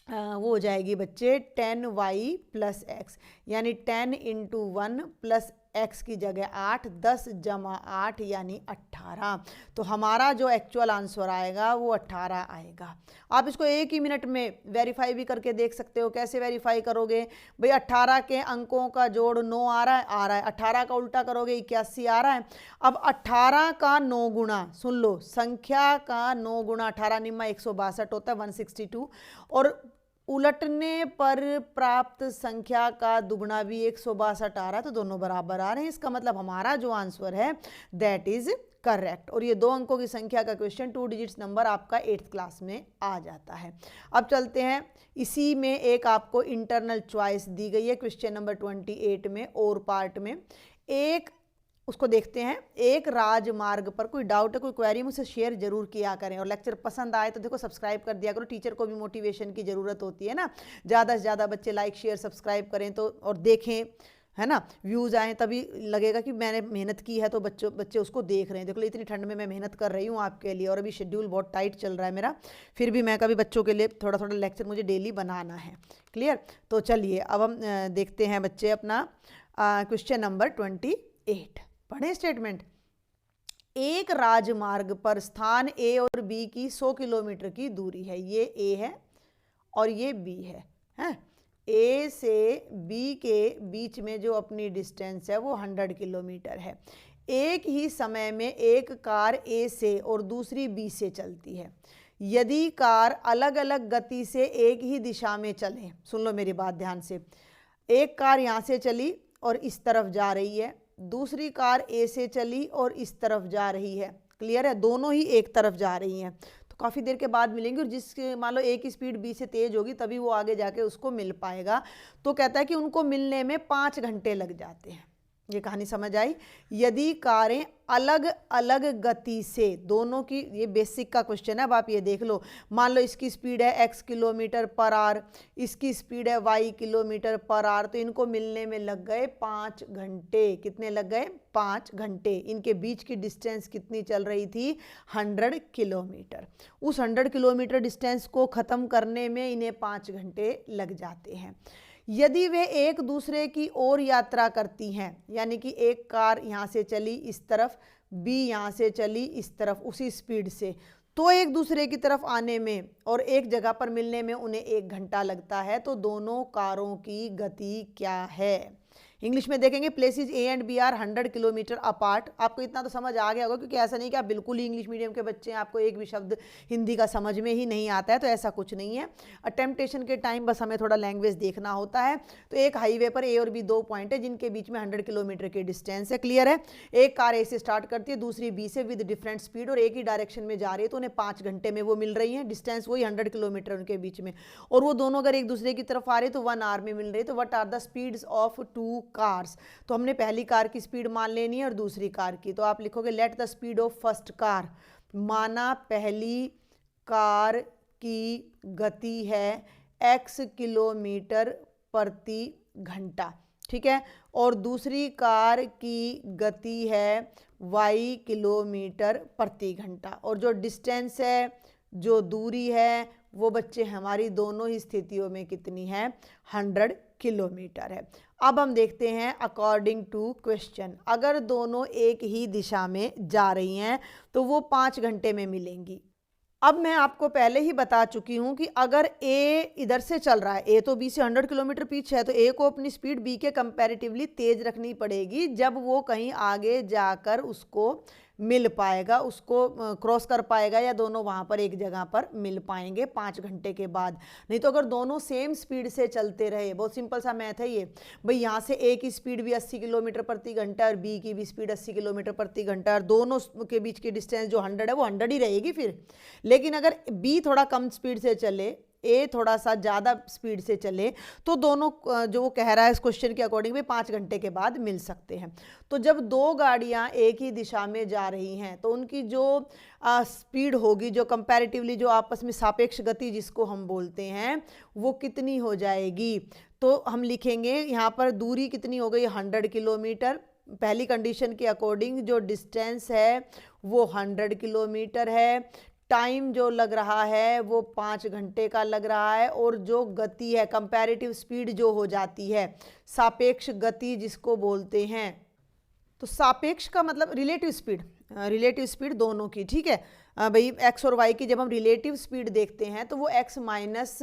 वो हो जाएगी बच्चे 10y प्लस एक्स, यानी 10 इंटू 1 प्लस एक्स की जगह 8, 10 जमा 8 यानी 18। तो हमारा जो एक्चुअल आंसर आएगा वो 18 आएगा। आप इसको एक ही मिनट में वेरीफाई भी करके देख सकते हो। कैसे वेरीफाई करोगे भाई, 18 के अंकों का जोड़ 9 आ रहा है, 18 का उल्टा करोगे 81 आ रहा है। अब 18 का 9 गुणा, सुन लो, संख्या का 9 गुणा 18 निम्मा 162 होता है 162, और उलटने पर प्राप्त संख्या का दुगुना भी 162 आ रहा है, तो दोनों बराबर आ रहे हैं। इसका मतलब हमारा जो आंसर है दैट इज करेक्ट। और ये 2 अंकों की संख्या का क्वेश्चन 2 डिजिट्स नंबर आपका 8th क्लास में आ जाता है। अब चलते हैं, इसी में एक आपको इंटरनल चॉइस दी गई है क्वेश्चन नंबर 28 में और पार्ट में। एक उसको देखते हैं। एक राजमार्ग पर, कोई डाउट है, कोई क्वेरी, मुझसे शेयर जरूर किया करें। और लेक्चर पसंद आए तो देखो सब्सक्राइब कर दिया करो, टीचर को भी मोटिवेशन की ज़रूरत होती है ना। ज़्यादा से ज़्यादा बच्चे लाइक शेयर सब्सक्राइब करें तो, और देखें, है ना, व्यूज़ आए तभी लगेगा कि मैंने मेहनत की है, तो बच्चे उसको देख रहे हैं। देखो इतनी ठंड में मैं मेहनत कर रही हूँ आपके लिए, और अभी शेड्यूल बहुत टाइट चल रहा है मेरा, फिर भी मैं कभी बच्चों के लिए थोड़ा थोड़ा लेक्चर मुझे डेली बनाना है। क्लियर? तो चलिए अब हम देखते हैं बच्चे अपना क्वेश्चन नंबर 28। पढ़ें स्टेटमेंट। एक राजमार्ग पर स्थान ए और बी की 100 किलोमीटर की दूरी है। ये ए है और ये बी है, हैं? ए से बी के बीच में जो अपनी डिस्टेंस है वो 100 किलोमीटर है। एक ही समय में एक कार ए से और दूसरी बी से चलती है। यदि कार अलग अलग गति से एक ही दिशा में चले, सुन लो मेरी बात ध्यान से, एक कार यहाँ से चली और इस तरफ जा रही है, दूसरी कार ए से चली और इस तरफ जा रही है। क्लियर है? दोनों ही एक तरफ जा रही हैं, तो काफ़ी देर के बाद मिलेंगी, और जिसके मान लो ए की स्पीड बी से तेज होगी तभी वो आगे जाके उसको मिल पाएगा। तो कहता है कि उनको मिलने में 5 घंटे लग जाते हैं। ये कहानी समझ आई? यदि कारें अलग अलग गति से, दोनों की, ये बेसिक का क्वेश्चन है। अब आप ये देख लो, मान लो इसकी स्पीड है x किलोमीटर पर आवर, इसकी स्पीड है y किलोमीटर पर आवर, तो इनको मिलने में लग गए 5 घंटे। कितने लग गए? 5 घंटे। इनके बीच की डिस्टेंस कितनी चल रही थी? 100 किलोमीटर। उस 100 किलोमीटर डिस्टेंस को ख़त्म करने में इन्हें 5 घंटे लग जाते हैं। यदि वे एक दूसरे की ओर यात्रा करती हैं, यानी कि एक कार यहाँ से चली इस तरफ, बी यहाँ से चली इस तरफ उसी स्पीड से, तो एक दूसरे की तरफ आने में और एक जगह पर मिलने में उन्हें 1 घंटा लगता है। तो दोनों कारों की गति क्या है? इंग्लिश में देखेंगे, places A and B are 100 kilometre apart. आपको इतना तो समझ आ गया होगा, क्योंकि ऐसा नहीं कि आप बिल्कुल ही इंग्लिश मीडियम के बच्चे हैं, आपको एक भी शब्द हिंदी का समझ में ही नहीं आता है, तो ऐसा कुछ नहीं है। अटेम्पटेशन के टाइम बस हमें थोड़ा लैंग्वेज देखना होता है। तो एक हाईवे पर ए और बी 2 पॉइंट है जिनके बीच में 100 किलोमीटर की डिस्टेंस है। क्लियर है? एक कार ए से स्टार्ट करती है, दूसरी बी से, विद डिफरेंट स्पीड, और एक ही डायरेक्शन में जा रही है, तो उन्हें 5 घंटे में वो मिल रही है। डिस्टेंस वही 100 किलोमीटर उनके बीच में, और वो दोनों अगर एक दूसरे की तरफ आ रहे तो 1 आवर में मिल रही है। तो what are the speeds of 2 cars? तो हमने पहली कार की स्पीड मान लेनी है और दूसरी कार की। तो आप लिखोगे let the speed of first car, माना पहली कार की गति है x किलोमीटर प्रति घंटा, ठीक है, और दूसरी कार की गति है y किलोमीटर प्रति घंटा। और जो डिस्टेंस है, जो दूरी है, वो बच्चे हमारी दोनों ही स्थितियों में कितनी है? 100 किलोमीटर है। अब हम देखते हैं अकॉर्डिंग टू क्वेश्चन, अगर दोनों एक ही दिशा में जा रही हैं तो वो 5 घंटे में मिलेंगी। अब मैं आपको पहले ही बता चुकी हूं कि अगर ए इधर से चल रहा है, ए तो बी से 100 किलोमीटर पीछे है, तो ए को अपनी स्पीड बी के कंपैरेटिवली तेज रखनी पड़ेगी, जब वो कहीं आगे जाकर उसको मिल पाएगा, उसको क्रॉस कर पाएगा, या दोनों वहाँ पर एक जगह पर मिल पाएंगे 5 घंटे के बाद। नहीं तो अगर दोनों सेम स्पीड से चलते रहे, बहुत सिंपल सा मैथ है ये भाई, यहाँ से ए की स्पीड भी 80 किलोमीटर प्रति घंटा और बी की भी स्पीड 80 किलोमीटर प्रति घंटा, और दोनों के बीच की डिस्टेंस जो 100 है वो 100 ही रहेगी फिर। लेकिन अगर बी थोड़ा कम स्पीड से चले, ए थोड़ा सा ज़्यादा स्पीड से चले, तो दोनों जो वो कह रहा है इस क्वेश्चन के अकॉर्डिंग भी 5 घंटे के बाद मिल सकते हैं। तो जब 2 गाड़ियां एक ही दिशा में जा रही हैं तो उनकी जो स्पीड होगी, जो कंपैरेटिवली जो आपस में सापेक्ष गति जिसको हम बोलते हैं, वो कितनी हो जाएगी? तो हम लिखेंगे यहाँ पर दूरी कितनी हो गई? 100 किलोमीटर। पहली कंडीशन के अकॉर्डिंग जो डिस्टेंस है वो 100 किलोमीटर है। टाइम जो लग रहा है वो 5 घंटे का लग रहा है, और जो गति है कंपैरेटिव स्पीड जो हो जाती है, सापेक्ष गति जिसको बोलते हैं, तो सापेक्ष का मतलब रिलेटिव स्पीड दोनों की, ठीक है भाई, एक्स और वाई की जब हम रिलेटिव स्पीड देखते हैं तो वो एक्स माइनस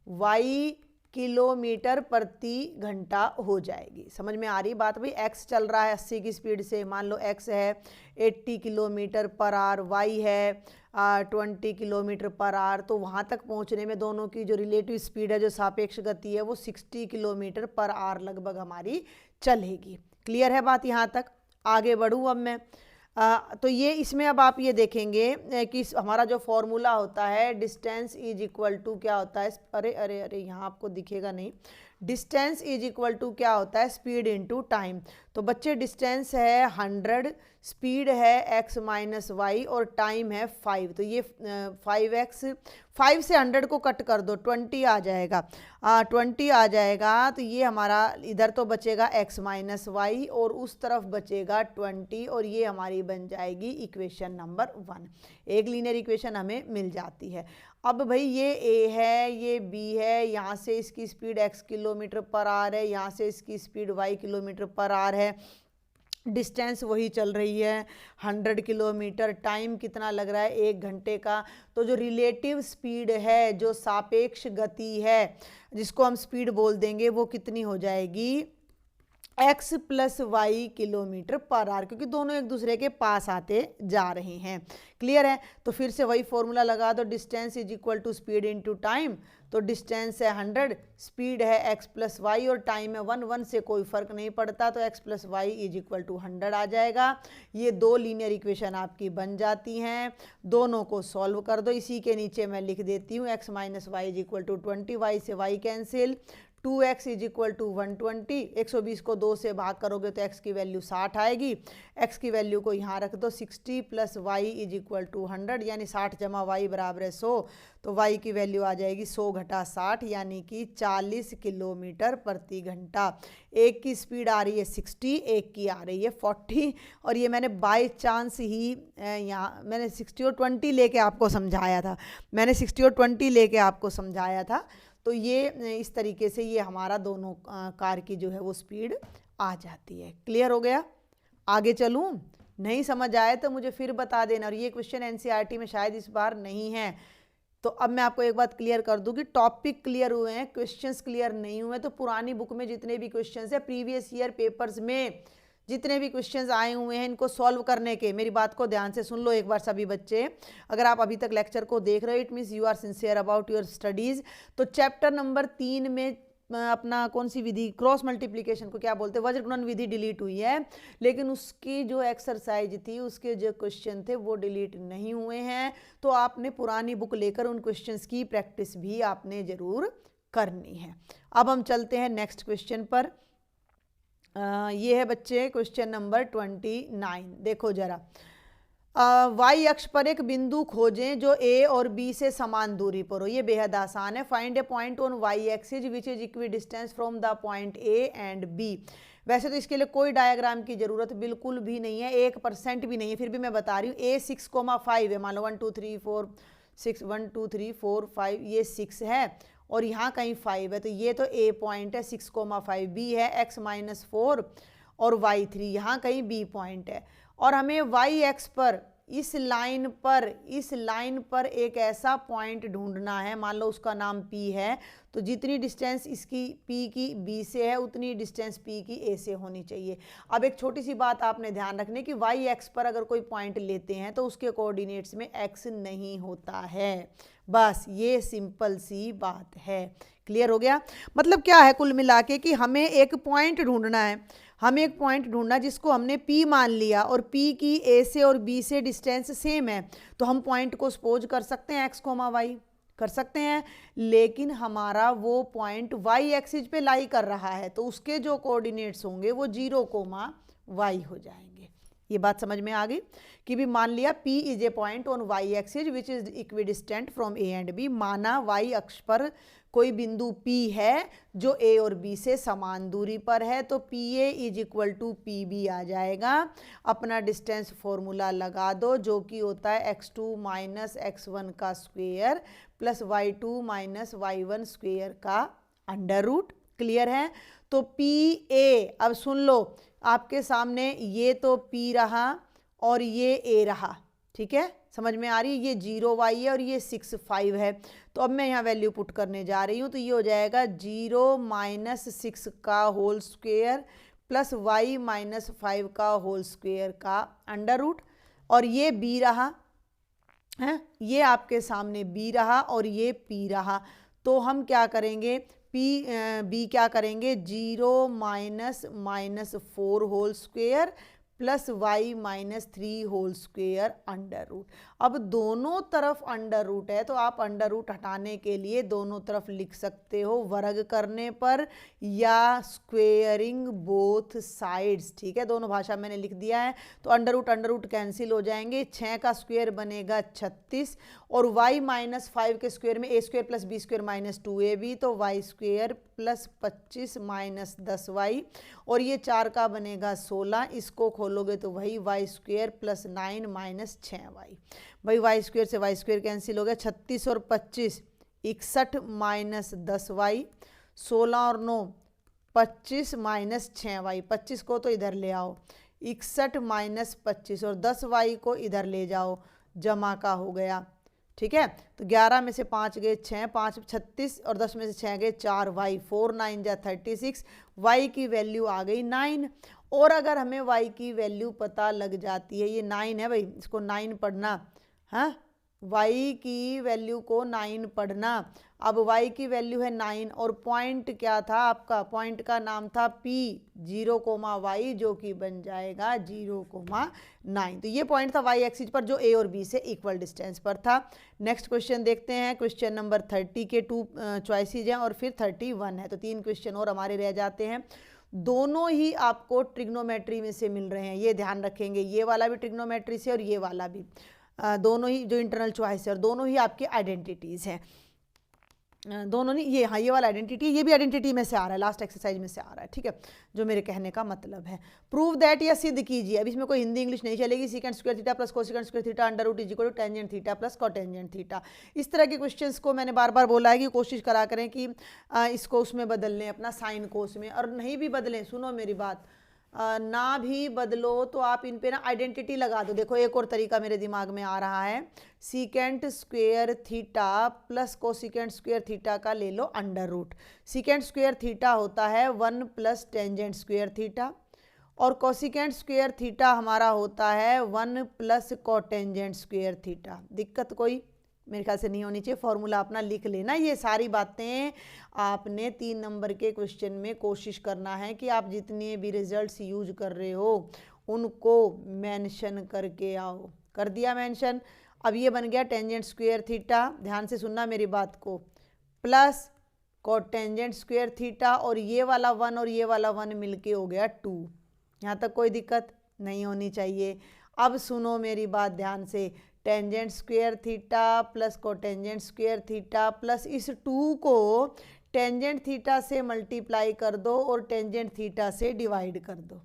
वाई किलोमीटर प्रति घंटा हो जाएगी। समझ में आ रही बात भाई? एक्स चल रहा है 80 की स्पीड से, मान लो एक्स है 80 किलोमीटर पर आवर, वाई है 20 किलोमीटर पर आवर, तो वहाँ तक पहुँचने में दोनों की जो रिलेटिव स्पीड है, जो सापेक्ष गति है, वो 60 किलोमीटर पर आवर लगभग हमारी चलेगी। क्लियर है बात यहाँ तक? आगे बढ़ूँ अब मैं। तो ये इसमें अब आप ये देखेंगे कि हमारा जो फॉर्मूला होता है, डिस्टेंस इज इक्वल टू क्या होता है, अरे अरे अरे यहाँ आपको दिखेगा नहीं, डिस्टेंस इज इक्वल टू क्या होता है, स्पीड इनटू टाइम। तो बच्चे डिस्टेंस है 100, स्पीड है x माइनस वाई, और टाइम है 5। तो ये 5x, 5 से 100 को कट कर दो, 20 आ जाएगा, 20 आ जाएगा। तो ये हमारा इधर तो बचेगा x माइनस वाई, और उस तरफ बचेगा 20, और ये हमारी बन जाएगी इक्वेशन नंबर 1। एक लीनियर इक्वेशन हमें मिल जाती है। अब भाई ये a है, ये b है, यहाँ से इसकी speed x kilometre per our है, यहाँ से इसकी speed y kilometre per our है, डिस्टेंस वही चल रही है 100 किलोमीटर, टाइम कितना लग रहा है 1 घंटे का। तो जो रिलेटिव स्पीड है, जो सापेक्ष गति है, जिसको हम स्पीड बोल देंगे, वो कितनी हो जाएगी, x plus y kilometre per hour, क्योंकि दोनों एक दूसरे के पास आते जा रहे हैं। क्लियर है? तो फिर से वही फॉर्मूला लगा दो, distance is equal to speed into time. तो डिस्टेंस है 100, स्पीड है x प्लस वाई, और टाइम है 1 से कोई फर्क नहीं पड़ता, तो x plus y is equal to 100 आ जाएगा। ये दो लीनियर इक्वेशन आपकी बन जाती हैं। दोनों को सॉल्व कर दो। इसी के नीचे मैं लिख देती हूँ x minus y is equal to 20, y से y cancel, 2x is equal to 120, 120 को 2 से भाग करोगे तो x की वैल्यू 60 आएगी। x की वैल्यू को यहाँ रख दो, 60 plus y is equal to 100, यानी 60 जमा वाई बराबर है 100। तो y की वैल्यू आ जाएगी 100 घटा 60, यानी कि 40 किलोमीटर प्रति घंटा। एक की स्पीड आ रही है 60, एक की आ रही है 40, और ये मैंने बाय चांस ही यहाँ मैंने 60 और 20 लेके आपको समझाया था, तो ये इस तरीके से ये हमारा दोनों कार की जो है वो स्पीड आ जाती है। क्लियर हो गया? आगे चलूं? नहीं समझ आए तो मुझे फिर बता देना। और ये क्वेश्चन एनसीईआरटी में शायद इस बार नहीं है। तो अब मैं आपको एक बात क्लियर कर दूं कि टॉपिक क्लियर हुए हैं, क्वेश्चंस क्लियर नहीं हुए। तो पुरानी बुक में जितने भी क्वेश्चंस है, प्रीवियस ईयर पेपर्स में जितने भी क्वेश्चंस आए हुए हैं, इनको सॉल्व करने के, मेरी बात को ध्यान से सुन लो एक बार सभी बच्चे। अगर आप अभी तक लेक्चर को देख रहे हो, it means you are sincere about your studies. तो चैप्टर नंबर 3 में अपना कौन सी विधि, क्रॉस मल्टीप्लिकेशन को क्या बोलते हैं, वज्र गुणन विधि डिलीट हुई है, लेकिन उसकी जो एक्सरसाइज थी, उसके जो क्वेश्चन थे वो डिलीट नहीं हुए हैं। तो आपने पुरानी बुक लेकर उन क्वेश्चंस की प्रैक्टिस भी आपने जरूर करनी है। अब हम चलते हैं नेक्स्ट क्वेश्चन पर। ये है बच्चे क्वेश्चन नंबर 29। देखो जरा, वाई अक्ष पर एक बिंदु खोजें जो ए और बी से समान दूरी पर हो। ये बेहद आसान है। Find a point on y axis which is equidistance from the point A and B. वैसे तो इसके लिए कोई डायग्राम की जरूरत बिल्कुल भी नहीं है, 1% भी नहीं है, फिर भी मैं बता रही हूँ। ए 6,5 है, मान लो 1 2 3 4 6, 1 2 3 4 5, ये 6 है और यहाँ कहीं 5 है, तो ये तो ए पॉइंट है 6,5। बी है x माइनस 4 और वाई 3, यहाँ कहीं बी पॉइंट है। और हमें वाई एक्स पर इस लाइन पर एक ऐसा पॉइंट ढूंढना है, मान लो उसका नाम P है, तो जितनी डिस्टेंस इसकी P की B से है उतनी डिस्टेंस P की A से होनी चाहिए। अब एक छोटी सी बात आपने ध्यान रखने की, वाई एक्स पर अगर कोई पॉइंट लेते हैं तो उसके कोऑर्डिनेट्स में x नहीं होता है, बस ये सिंपल सी बात है। क्लियर हो गया? मतलब क्या है कुल मिला के कि हमें एक पॉइंट ढूंढना है, हमें एक पॉइंट ढूंढना जिसको हमने P मान लिया और P की A से और B से डिस्टेंस सेम है, तो हम पॉइंट को सपोज कर सकते हैं x, y कर सकते हैं। लेकिन हमारा वो पॉइंट y एक्सिस पे लाई कर रहा है, तो उसके जो कोऑर्डिनेट्स होंगे वो 0, y हो जाएंगे। ये बात समझ में आ गई कि भी मान लिया P is a point on y axis which is equidistant from A and B। माना y अक्ष पर कोई बिंदु P है जो A और B से समान दूरी पर है, तो PA is equal to PB आ जाएगा। अपना डिस्टेंस फॉर्मूला लगा दो, जो कि होता है x2 माइनस x1 का square plus y2 minus y1 square का अंडर रूट। क्लियर है? तो PA, अब सुन लो, आपके सामने ये तो P रहा और ये A रहा, ठीक है, समझ में आ रही है? ये 0y है और ये 6 5 है। तो अब मैं यहाँ वैल्यू पुट करने जा रही हूँ, तो ये हो जाएगा 0 माइनस 6 का whole square plus y minus 5 का होल स्क्वेयर का अंडर रूट। और ये b रहा है, ये आपके सामने b रहा और ये p रहा। तो हम क्या करेंगे, b क्या करेंगे, 0 minus minus 4 whole square plus y minus 3 whole square under root. अब दोनों तरफ अंडर रूट है, तो आप अंडर रूट हटाने के लिए दोनों तरफ लिख सकते हो वर्ग करने पर या स्क्वेयरिंग बोथ साइड्स, ठीक है, दोनों भाषा मैंने लिख दिया है। तो अंडर रूट कैंसिल हो जाएंगे, 6 का स्क्वेयर बनेगा 36 और y माइनस 5 के स्क्वेयर में a square plus b square minus 2ab, तो y square plus 25 minus 10y और ये 4 का बनेगा 16, इसको खोलोगे तो वही y square plus 9 minus 6y। भाई y स्क्वेयर से y स्क्वेयर कैंसिल हो गया, 36 और 25 61 माइनस 10y, 16 और 9 25 माइनस 6y, 25 को तो इधर ले आओ, 61 माइनस 25 और 10y को इधर ले जाओ, जमा का हो गया, ठीक है। तो 11 में से 5 गए 6, 5 36 और 10 में से 6 गए 4, y 4 9 जा 36, y की वैल्यू आ गई 9। और अगर हमें y की वैल्यू पता लग जाती है, ये 9 है भाई, इसको 9 पढ़ना, हाँ, y की वैल्यू को 9 पढ़ना। अब y की वैल्यू है 9 और पॉइंट क्या था आपका, पॉइंट का नाम था P 0, y, जो कि बन जाएगा 0,9। तो ये पॉइंट था y एक्सिस पर जो A और B से इक्वल डिस्टेंस पर था। नेक्स्ट क्वेश्चन देखते हैं। क्वेश्चन नंबर 30 के 2 चॉइसेस हैं और फिर 31 है, तो 3 क्वेश्चन और हमारे रह जाते हैं। दोनों ही आपको ट्रिग्नोमेट्री में से मिल रहे हैं, ये ध्यान रखेंगे, ये वाला भी ट्रिग्नोमेट्री से और ये वाला भी, दोनों ही जो इंटरनल चॉइस है और दोनों ही आपके आइडेंटिटीज़ हैं, दोनों नहीं, ये हाँ ये वाला आइडेंटिटी, ये भी आइडेंटिटी में से आ रहा है, लास्ट एक्सरसाइज में से आ रहा है, ठीक है, जो मेरे कहने का मतलब है। प्रूव दैट, या सिद्ध कीजिए, अब इसमें कोई हिंदी इंग्लिश नहीं चलेगी। Secant square theta plus cosecant square theta under root is equal to tangent theta plus cotangent theta. इस तरह के क्वेश्चंस को मैंने बार बार बोला है कि कोशिश करा करें कि इसको उसमें बदल लें, अपना साइन को उसमें, और नहीं भी बदलें, सुनो मेरी बात, ना भी बदलो तो आप इन पे ना आइडेंटिटी लगा दो। देखो एक और तरीका मेरे दिमाग में आ रहा है, secant square theta plus cosecant square theta का ले लो under root. Secant square theta होता है 1 प्लस टेंजेंट स्क्वेयर थीटा और कोसिकेंट स्क्वेयर थीटा हमारा होता है 1 प्लस कोटेंजेंट स्क्वेयर थीटा। दिक्कत कोई मेरे ख्याल से नहीं होनी चाहिए, फॉर्मूला अपना लिख लेना। ये सारी बातें आपने 3 नंबर के क्वेश्चन में कोशिश करना है कि आप जितने भी रिजल्ट्स यूज कर रहे हो उनको मेंशन करके आओ। कर दिया मेंशन। अब ये बन गया टेंजेंट स्क्वेयर थीटा, ध्यान से सुनना मेरी बात को, प्लस कोटेंजेंट स्क्वेयर थीटा और ये वाला 1 और ये वाला 1 मिलके हो गया 2। यहाँ तक कोई दिक्कत नहीं होनी चाहिए। अब सुनो मेरी बात ध्यान से, tangent square theta plus cotangent square theta plus इस 2 को टेंजेंट थीटा से मल्टीप्लाई कर दो और टेंजेंट थीटा से डिवाइड कर दो,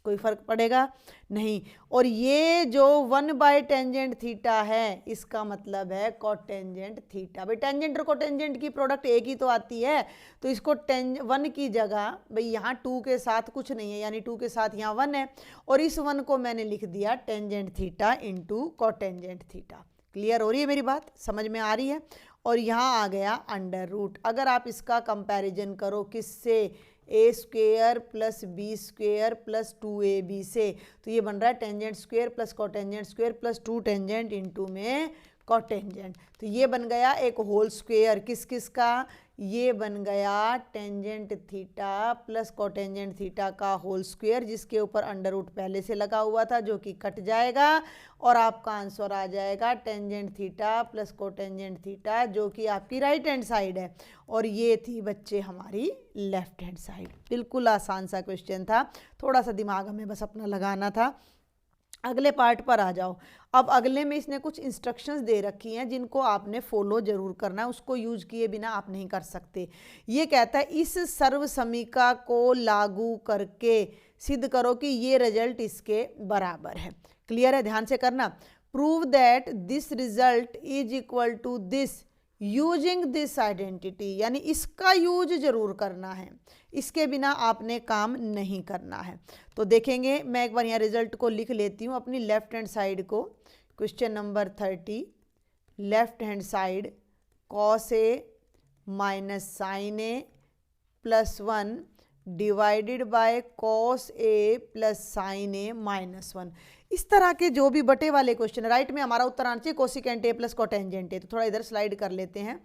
कोई फर्क पड़ेगा नहीं। और ये जो 1 बाय टेंजेंट थीटा है इसका मतलब है कोटेंजेंट थीटा। भाई टेंजेंट और कोटेंजेंट की प्रोडक्ट एक ही तो आती है, तो इसको 1 की जगह, भाई यहाँ 2 के साथ कुछ नहीं है, यानी 2 के साथ यहाँ 1 है और इस 1 को मैंने लिख दिया tangent theta into cotangent theta. Clear हो रही है मेरी बात, समझ में आ रही है। और यहाँ आ गया अंडर रूट। अगर आप इसका कंपैरिजन करो किससे, a square plus b square plus 2ab से, तो ये बन रहा है tangent square plus cotangent square plus 2 tangent into में कोटेंजेंट। तो ये बन गया एक होल स्क्वेयर, किस किस का, ये बन गया tangent theta plus cotangent theta का होल स्क्वेयर, जिसके ऊपर अंडर रूट पहले से लगा हुआ था जो कि कट जाएगा और आपका आंसर आ जाएगा tangent theta plus cotangent theta, जो कि आपकी राइट हैंड साइड है और ये थी बच्चे हमारी लेफ्ट हैंड साइड। बिल्कुल आसान सा क्वेश्चन था, थोड़ा सा दिमाग हमें बस अपना लगाना था। अगले पार्ट पर आ जाओ। अब अगले में इसने कुछ इंस्ट्रक्शंस दे रखी हैं जिनको आपने फॉलो जरूर करना है, उसको यूज किए बिना आप नहीं कर सकते। ये कहता है इस सर्व समीका को लागू करके सिद्ध करो कि ये रिजल्ट इसके बराबर है। क्लियर है, ध्यान से करना। Prove that this result is equal to this using this identity, यानी इसका यूज जरूर करना है, इसके बिना आपने काम नहीं करना है। तो देखेंगे, मैं एक बार यहाँ रिजल्ट को लिख लेती हूँ अपनी लेफ्ट हैंड साइड को। Question number 30, left hand side cos A minus sine A plus 1 divided by cos A plus sine A minus 1। इस तरह के जो भी बटे वाले क्वेश्चन, राइट में हमारा उत्तर आना चाहिए कोसिकेंट ए प्लस कोटेंजेंट ए, तो थोड़ा इधर स्लाइड कर लेते हैं।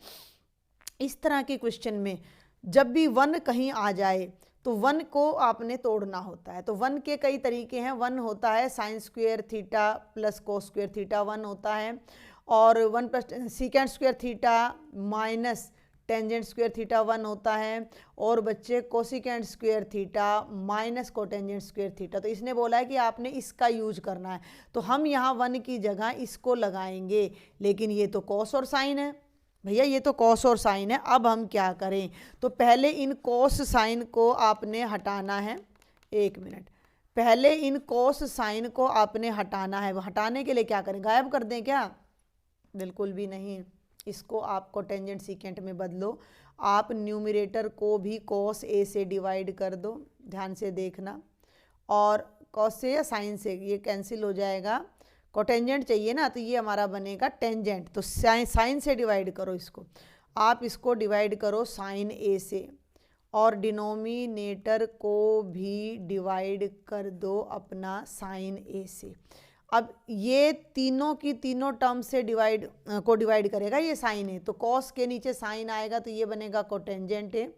इस तरह के क्वेश्चन में जब भी 1 कहीं आ जाए तो 1 को आपने तोड़ना होता है। तो 1 के कई तरीके हैं। 1 होता है sine square theta plus cos square theta 1 होता है, और 1 plus secant square theta minus tangent square theta 1 होता है, और बच्चे cosecant square theta minus cotangent square theta. तो इसने बोला है कि आपने इसका यूज करना है, तो हम यहाँ 1 की जगह इसको लगाएंगे। लेकिन ये तो कॉस और साइन है भैया, ये तो कॉस और साइन है। अब हम क्या करें, तो पहले इन कॉस साइन को आपने हटाना है। एक मिनट, पहले इन कॉस साइन को आपने हटाना है। हटाने के लिए क्या करें, गायब कर दें क्या? बिल्कुल भी नहीं। इसको आप कोटेंजेंट सीकेंट में बदलो। आप न्यूमरेटर को भी कॉस ए से डिवाइड कर दो, ध्यान से देखना, और कॉस से या साइन से ये कैंसिल हो जाएगा। कोटेंजेंट चाहिए ना, तो ये हमारा बनेगा टेंजेंट, तो साइन से डिवाइड करो इसको। आप इसको डिवाइड करो साइन ए से, और डिनोमिनेटर को भी डिवाइड कर दो अपना साइन ए से। अब ये तीनों की तीनों टर्म से डिवाइड करेगा ये साइन है, तो कॉस के नीचे साइन आएगा तो ये बनेगा कोटेंजेंट है।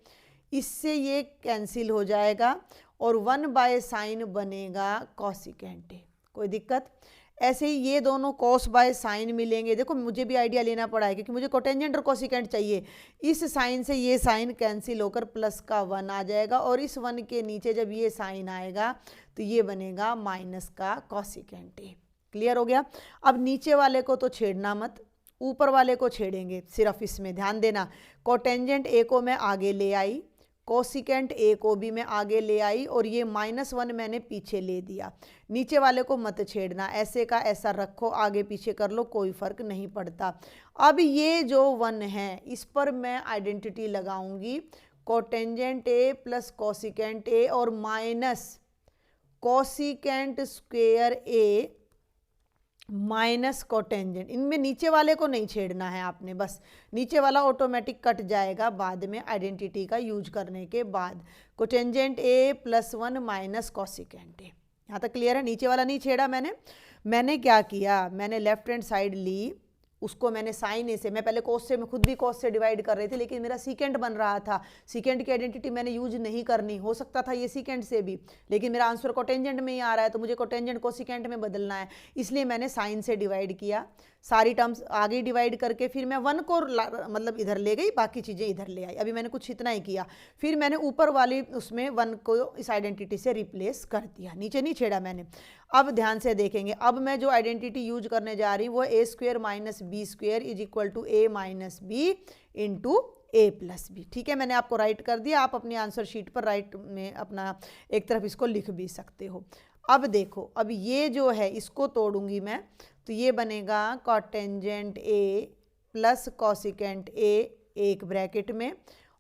इससे ये कैंसिल हो जाएगा और 1 बाय साइन बनेगा कॉसिकेंट है। कोई दिक्कत? ऐसे ही ये दोनों कॉस बाय साइन मिलेंगे। देखो मुझे भी आइडिया लेना पड़ा है क्योंकि मुझे कोटेंजेंट और कॉसिकेंट चाहिए। इस साइन से ये साइन कैंसिल होकर प्लस का 1 आ जाएगा, और इस 1 के नीचे जब ये साइन आएगा तो ये बनेगा माइनस का कॉसिकेंट है। क्लियर हो गया? अब नीचे वाले को तो छेड़ना मत, ऊपर वाले को छेड़ेंगे सिर्फ। इसमें ध्यान देना, कोटेंजेंट ए को मैं आगे ले आई, कोसिकेंट ए को भी मैं आगे ले आई, और ये -1 मैंने पीछे ले दिया। नीचे वाले को मत छेड़ना, ऐसे का ऐसा रखो, आगे पीछे कर लो, कोई फर्क नहीं पड़ता। अब ये जो 1 है इस पर मैं आइडेंटिटी लगाऊंगी कोटेंजेंट ए प्लस कोसिकेंट ए और माइनस कोसिकेंट स्क्वेयर ए माइनस कोटेंजेंट। इनमें नीचे वाले को नहीं छेड़ना है आपने, बस नीचे वाला ऑटोमेटिक कट जाएगा बाद में आइडेंटिटी का यूज करने के बाद। Cotangent A plus 1 minus cosecant A. यहाँ तक क्लियर है? नीचे वाला नहीं छेड़ा मैंने क्या किया, मैंने लेफ्ट हैंड साइड ली, उसको मैंने साइन ए से, मैं पहले कोस से, मैं खुद भी कोस से डिवाइड कर रही थी, लेकिन मेरा सीकेंट बन रहा था। सीकेंट की आइडेंटिटी मैंने यूज नहीं करनी, हो सकता था ये सीकेंट से भी, लेकिन मेरा आंसर कोटेंजेंट में ही आ रहा है, तो मुझे कोटेंजेंट को सीकेंट में बदलना है, इसलिए मैंने साइन से डिवाइड किया। सारी टर्म्स आगे डिवाइड करके फिर मैं 1 को मतलब इधर ले गई, बाकी चीज़ें इधर ले आई। अभी मैंने कुछ इतना ही किया, फिर मैंने ऊपर वाली उसमें 1 को इस आइडेंटिटी से रिप्लेस कर दिया, नीचे नहीं छेड़ा मैंने। अब ध्यान से देखेंगे, अब मैं जो आइडेंटिटी यूज करने जा रही हूँ वो a square minus b square is equal to a minus b into a plus b. ठीक है, मैंने आपको राइट कर दिया, आप अपनी आंसर शीट पर राइट में अपना एक तरफ इसको लिख भी सकते हो। अब देखो, अब ये जो है इसको तोड़ूंगी मैं, तो ये बनेगा cotangent A plus cosecant A एक ब्रैकेट में,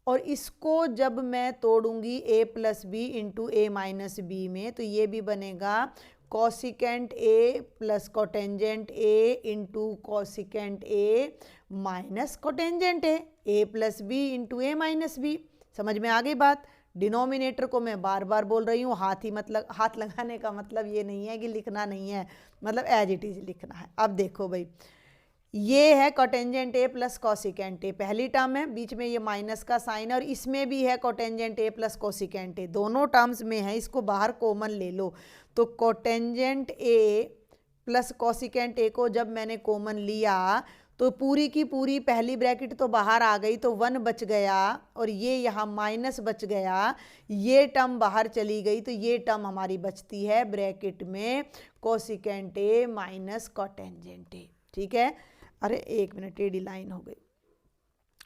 और इसको जब मैं तोड़ूंगी A plus B into A minus B में, तो ये भी बनेगा cosecant A plus cotangent A into cosecant A minus cotangent A plus B into A minus B. समझ में आ गई बात? डिनोमिनेटर को मैं बार बार बोल रही हूँ, हाथ लगाने का मतलब ये नहीं है कि लिखना नहीं है, मतलब एज इट इज लिखना है। अब देखो भाई, ये है कोटेंजेंट ए प्लस कोसिकेंट ए, पहली टर्म है, बीच में ये माइनस का साइन है, और इसमें भी है कोटेंजेंट ए प्लस कोसिकेंट ए, दोनों टर्म्स में है, इसको बाहर कॉमन ले लो। तो कोटेंजेंट ए प्लस कोसिकेंट ए को जब मैंने कॉमन लिया तो पूरी की पूरी पहली ब्रैकेट तो बाहर आ गई, तो 1 बच गया और ये यहाँ माइनस बच गया, ये टर्म बाहर चली गई, तो ये टर्म हमारी बचती है ब्रैकेट में कोसिकेंट ए माइनस कोटेंजेंट ए। ठीक है, अरे एक मिनट, टेढ़ी लाइन हो गई।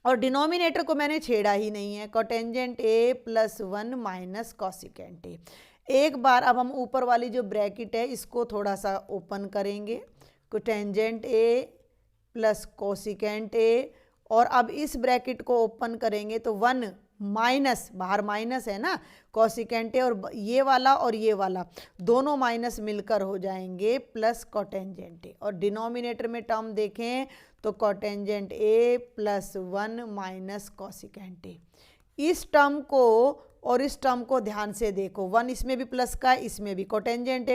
और डिनोमिनेटर को मैंने छेड़ा ही नहीं है, cotangent A plus 1 minus cosecant A. एक बार अब हम ऊपर वाली जो ब्रैकेट है इसको थोड़ा सा ओपन करेंगे, कोटेंजेंट ए प्लस कोसिकेंट ए, और अब इस ब्रैकेट को ओपन करेंगे तो 1 माइनस, बाहर माइनस है ना, कोसिकेंट ए, और ये वाला दोनों माइनस मिलकर हो जाएंगे प्लस कोटेंजेंट ए। और डिनोमिनेटर में टर्म देखें तो cotangent A plus 1 minus cosecant A. इस टर्म को और इस टर्म को ध्यान से देखो, 1 इसमें भी प्लस का, इसमें भी, cotangent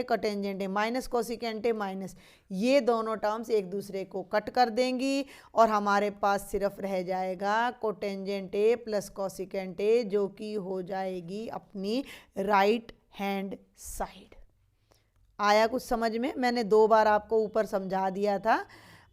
A minus cosecant A minus, ये दोनों टर्म्स एक दूसरे को कट कर देंगी और हमारे पास सिर्फ रह जाएगा कोटेंजेंट ए प्लस कोसिकेंट ए, जो कि हो जाएगी अपनी राइट हैंड साइड। आया कुछ समझ में? मैंने 2 बार आपको ऊपर समझा दिया था।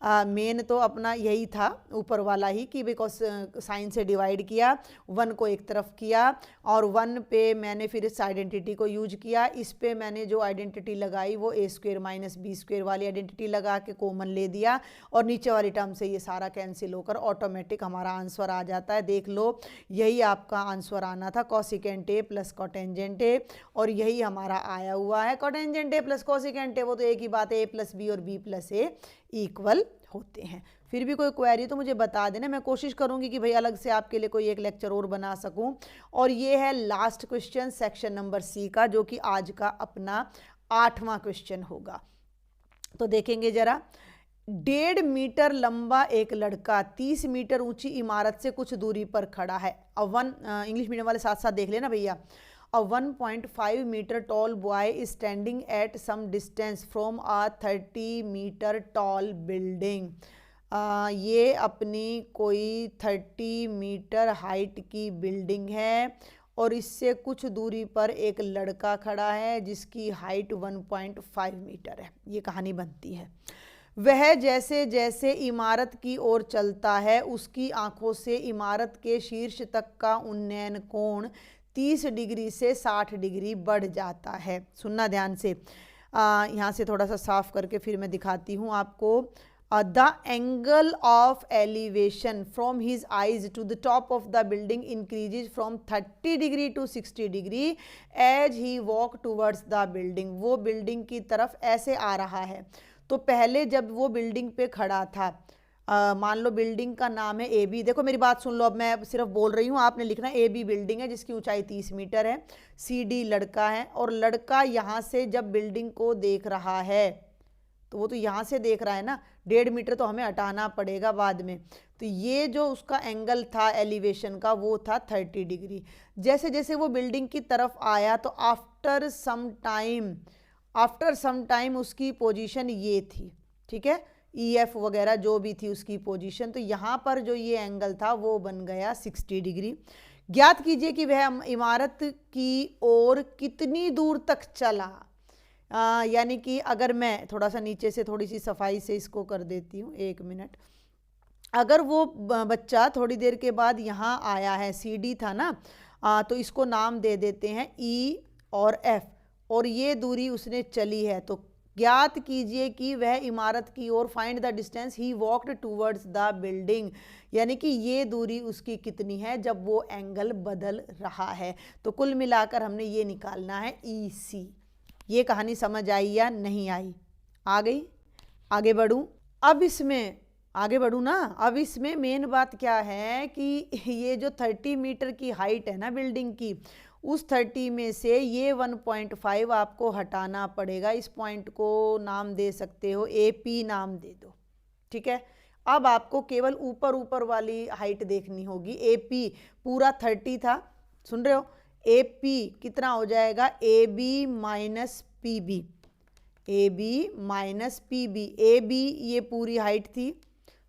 मेन तो अपना यही था ऊपर वाला ही कि बिकॉज साइन से डिवाइड किया, 1 को एक तरफ किया और 1 पे मैंने फिर इस आइडेंटिटी को यूज किया। इस पे मैंने जो आइडेंटिटी लगाई वो a square minus b square वाली आइडेंटिटी लगा के कॉमन ले दिया और नीचे वाली टर्म से ये सारा कैंसिल होकर ऑटोमेटिक हमारा आंसर आ जाता है। देख लो, यही आपका आंसर आना था, कोसिकेंट ए प्लस कोटेंजेंट ए, और यही हमारा आया हुआ है। कोटेंजेंट ए प्लस कोसिकेंट ए वो तो एक ही बात है, ए प्लस बी और बी प्लस ए इक्वल होते हैं। फिर भी कोई क्वेरी तो मुझे बता देना, मैं कोशिश करूंगी कि भाई अलग से आपके लिए कोई एक लेक्चर और बना सकूं। और ये है last question section number C का, जो कि आज का अपना 8वां क्वेश्चन होगा। तो देखेंगे जरा, 1.5 मीटर लंबा एक लड़का 30 मीटर ऊंची इमारत से कुछ दूरी पर खड़ा है। अब इंग्लिश मीडियम वाले साथ साथ देख लेना भैया। A 1.5 meter tall boy is standing at some distance from a 30 meter tall building. ये अपनी कोई 30 मीटर हाइट की बिल्डिंग है और इससे कुछ दूरी पर एक लड़का खड़ा है जिसकी हाइट 1.5 मीटर है। ये कहानी बनती है। वह जैसे जैसे इमारत की ओर चलता है उसकी आंखों से इमारत के शीर्ष तक का उन्नयन कोण 30 डिग्री से 60 डिग्री बढ़ जाता है। सुनना ध्यान से, यहाँ से थोड़ा सा साफ करके फिर मैं दिखाती हूँ आपको। The angle of elevation from his eyes to the top of the building increases from 30 degree to 60 degree as he walk towards the building. वो बिल्डिंग की तरफ ऐसे आ रहा है। तो पहले जब वो बिल्डिंग पे खड़ा था, मान लो बिल्डिंग का नाम है ए बी। देखो मेरी बात सुन लो, अब मैं सिर्फ बोल रही हूँ, आपने लिखना ए बी बिल्डिंग है जिसकी ऊंचाई 30 मीटर है। सी डी लड़का है और लड़का यहाँ से जब बिल्डिंग को देख रहा है तो वो तो यहाँ से देख रहा है ना, 1.5 मीटर तो हमें हटाना पड़ेगा बाद में। तो ये जो उसका एंगल था एलिवेशन का वो था 30 डिग्री। जैसे जैसे वो बिल्डिंग की तरफ आया तो आफ्टर सम टाइम उसकी पोजीशन ये थी, ठीक है, EF वगैरह जो भी थी उसकी पोजीशन। तो यहाँ पर जो ये एंगल था वो बन गया 60 डिग्री। ज्ञात कीजिए कि वह इमारत की ओर कितनी दूर तक चला। यानी कि अगर मैं थोड़ा सा नीचे से थोड़ी सी सफाई से इसको कर देती हूँ, 1 मिनट। अगर वो बच्चा थोड़ी देर के बाद यहाँ आया है, CD था ना, तो इसको नाम दे देते हैं E और F, और ये दूरी उसने चली है। तो ज्ञात कीजिए कि वह इमारत की ओर, find the distance he walked towards the building, यानी कि ये दूरी उसकी कितनी है जब वो एंगल बदल रहा है। तो कुल मिलाकर हमने ये निकालना है EC। ये कहानी समझ आई या नहीं आई? आ गई? आगे बढ़ूं? अब इसमें आगे बढ़ूं ना। अब इसमें मेन बात क्या है कि ये जो 30 मीटर की हाइट है ना बिल्डिंग की, उस 30 में से ये 1.5 आपको हटाना पड़ेगा। इस पॉइंट को नाम दे सकते हो AP नाम दे दो, ठीक है। अब आपको केवल ऊपर वाली हाइट देखनी होगी। AP पूरा 30 था, सुन रहे हो? AP कितना हो जाएगा? AB minus PB, AB minus PB। AB ये पूरी हाइट थी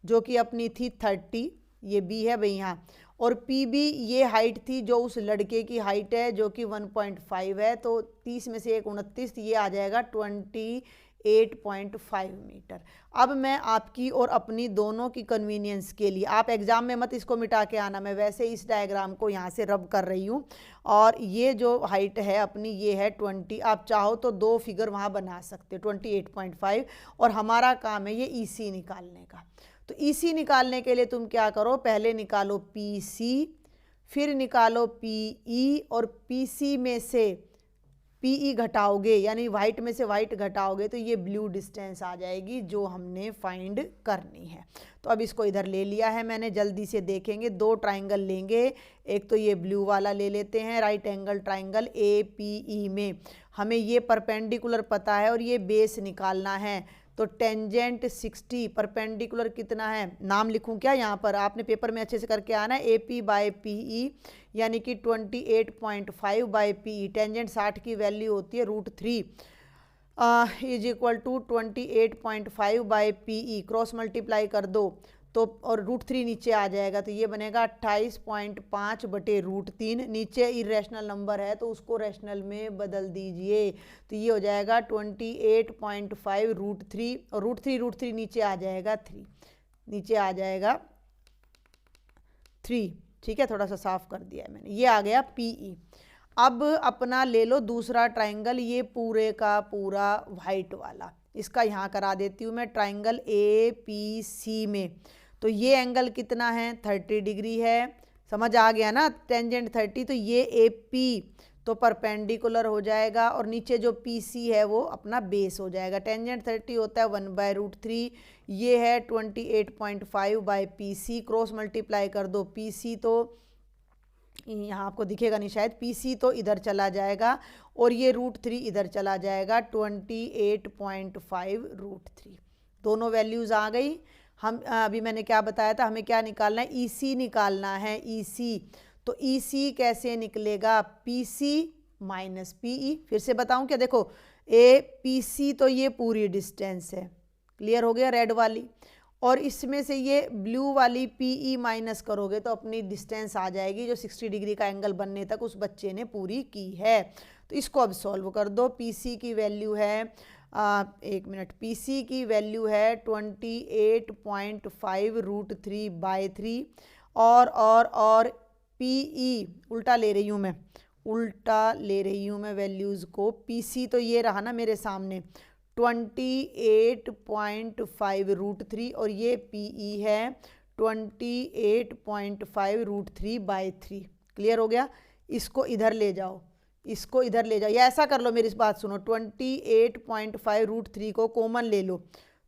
जो कि अपनी थी 30, ये B है भाई यहाँ, और PB ये हाइट थी जो उस लड़के की हाइट है जो कि 1.5 है। तो 30 में से 1 29, ये आ जाएगा 28 8.5 मीटर। अब मैं आपकी और अपनी दोनों की कन्वीनियंस के लिए, आप एग्जाम में मत इसको मिटा के आना, मैं वैसे इस डायग्राम को यहाँ से रब कर रही हूँ। और ये जो हाइट है अपनी ये है 20, आप चाहो तो दो फिगर वहाँ बना सकते हो 28.5, और हमारा काम है ये EC निकालने का। तो EC निकालने के लिए तुम क्या करो, पहले निकालो PC, फिर निकालो PE, और PC में से PE घटाओगे, यानी वाइट में से वाइट घटाओगे तो ये ब्लू डिस्टेंस आ जाएगी जो हमने फाइंड करनी है। तो अब इसको इधर ले लिया है मैंने, जल्दी से देखेंगे। दो ट्राइंगल लेंगे, एक तो ये ब्लू वाला ले लेते हैं, राइट एंगल ट्राइंगल APE में हमें ये परपेंडिकुलर पता है और ये बेस निकालना है। तो टेंजेंट 60, परपेंडिकुलर कितना है, नाम लिखूं क्या यहाँ पर, आपने पेपर में अच्छे से करके आना है। AP/PE यानी कि 28.5/PE, टेंजेंट 60 की वैल्यू होती है √3 is equal to 28.5/PE, cross multiply कर दो तो और √3 नीचे आ जाएगा, तो ये बनेगा 28.5/√3। नीचे इरेशनल नंबर है तो उसको रैशनल में बदल दीजिए, तो ये हो जाएगा 28.5 √3, और √3 नीचे आ जाएगा 3, नीचे आ जाएगा 3। ठीक है, थोड़ा सा साफ कर दिया है मैंने, ये आ गया PE। अब अपना ले लो दूसरा ट्राइंगल, ये पूरे का पूरा वाइट वाला, इसका यहाँ करा देती हूँ मैं ट्राइंगल APC में। तो ये एंगल कितना है, 30 डिग्री है, समझ आ गया ना, टेंजेंट 30, तो ये AP तो परपेंडिकुलर हो जाएगा, और नीचे जो PC है वो अपना बेस हो जाएगा। टेंजेंट 30 होता है 1/√3, ये है 28.5/PC, क्रॉस मल्टीप्लाई कर दो, PC तो यहाँ आपको दिखेगा नहीं शायद, PC तो इधर चला जाएगा और ये √3 इधर चला जाएगा, 28.5 √3, दोनों वैल्यूज़ आ गई। हम अभी मैंने क्या बताया था, हमें क्या निकालना है, EC निकालना है, EC। तो EC कैसे निकलेगा, PC माइनस PE। फिर से बताऊं क्या, देखो APC तो ये पूरी डिस्टेंस है, क्लियर हो गया, रेड वाली, और इसमें से ये ब्लू वाली PE माइनस करोगे तो अपनी डिस्टेंस आ जाएगी जो 60 डिग्री का एंगल बनने तक उस बच्चे ने पूरी की है। तो इसको अब सॉल्व कर दो। PC की वैल्यू है एक मिनट, PC की वैल्यू है 28.5 √3/3, और PE उल्टा ले रही हूँ मैं, उल्टा ले रही हूँ मैं वैल्यूज़ को। PC तो ये रहा ना मेरे सामने 28.5 √3, और ये PE है 28.5 √3/3। क्लियर हो गया, इसको इधर ले जाओ, इसको इधर ले जाओ, या ऐसा कर लो, मेरी इस बात सुनो, 28.5 √3 को कॉमन ले लो,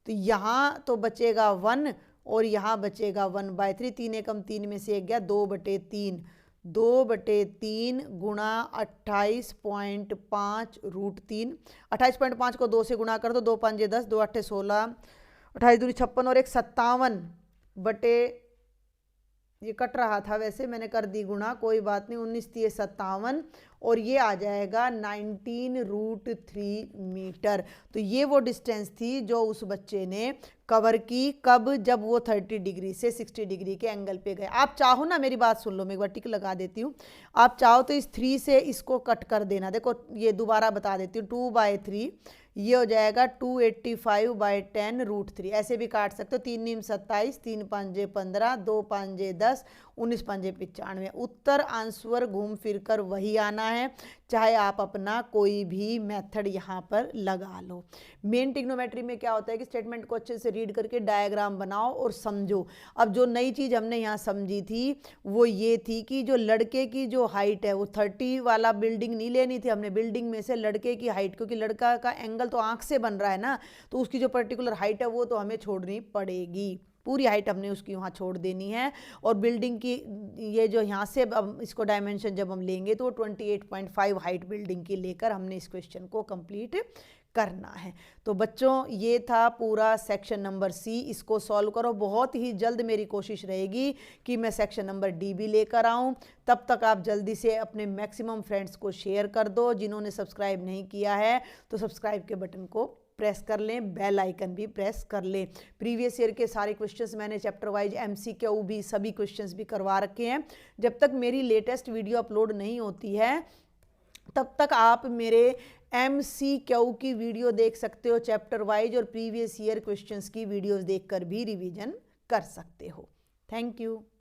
तो यहाँ तो बचेगा 1 और यहाँ बचेगा 1/3, 3 एकम 3 में से 1 गया, 2/3, 2/3 गुणा 28.5 √3, 28.5 को 2 से गुणा कर दो, 2 5 10, 2 8 16, 28 दूनी 56, और 1 57 बटे, ये कट रहा था वैसे मैंने कर दी गुणा, कोई बात नहीं, 19 3 57, और ये आ जाएगा 19 √3 मीटर। तो ये वो डिस्टेंस थी जो उस बच्चे ने कवर की, कब, जब वो 30 डिग्री से 60 डिग्री के एंगल पे गए। आप चाहो ना, मेरी बात सुन लो, मैं एक बार टिक लगा देती हूँ, आप चाहो तो इस 3 से इसको कट कर देना, देखो ये दोबारा बता देती हूँ, 2/3, ये हो जाएगा 285/10 √3, ऐसे भी काट सकते हो, 3 9 27, 3 5 15, 2 5 10, 19 5 95। उत्तर आंसर घूम फिर कर वही आना है, चाहे आप अपना कोई भी मेथड यहाँ पर लगा लो। मेन ट्रिग्नोमेट्री में क्या होता है कि स्टेटमेंट को अच्छे से रीड करके डायग्राम बनाओ और समझो। अब जो नई चीज़ हमने यहाँ समझी थी वो ये थी कि जो लड़के की जो हाइट है वो 30 वाला बिल्डिंग नहीं लेनी थी हमने, बिल्डिंग में से लड़के की हाइट, क्योंकि लड़का का एंगल तो आँख से बन रहा है ना, तो उसकी जो पर्टिकुलर हाइट है वो तो हमें छोड़नी पड़ेगी, पूरी हाइट हमने उसकी वहाँ छोड़ देनी है। और बिल्डिंग की ये जो यहाँ से अब इसको डायमेंशन जब हम लेंगे तो 28.5 हाइट बिल्डिंग की लेकर हमने इस क्वेश्चन को कंप्लीट करना है। तो बच्चों ये था पूरा सेक्शन नंबर C, इसको सॉल्व करो। बहुत ही जल्द मेरी कोशिश रहेगी कि मैं सेक्शन नंबर D भी लेकर आऊँ। तब तक आप जल्दी से अपने मैक्सिमम फ्रेंड्स को शेयर कर दो। जिन्होंने सब्सक्राइब नहीं किया है तो सब्सक्राइब के बटन को प्रेस कर लें, बेल आइकन भी प्रेस कर लें। प्रीवियस ईयर के सारे क्वेश्चंस मैंने चैप्टर वाइज MCQ भी सभी क्वेश्चंस भी करवा रखे हैं। जब तक मेरी लेटेस्ट वीडियो अपलोड नहीं होती है तब तक आप मेरे MCQ की वीडियो देख सकते हो चैप्टर वाइज, और प्रीवियस ईयर क्वेश्चंस की वीडियोस देखकर भी रिवीजन कर सकते हो। Thank you.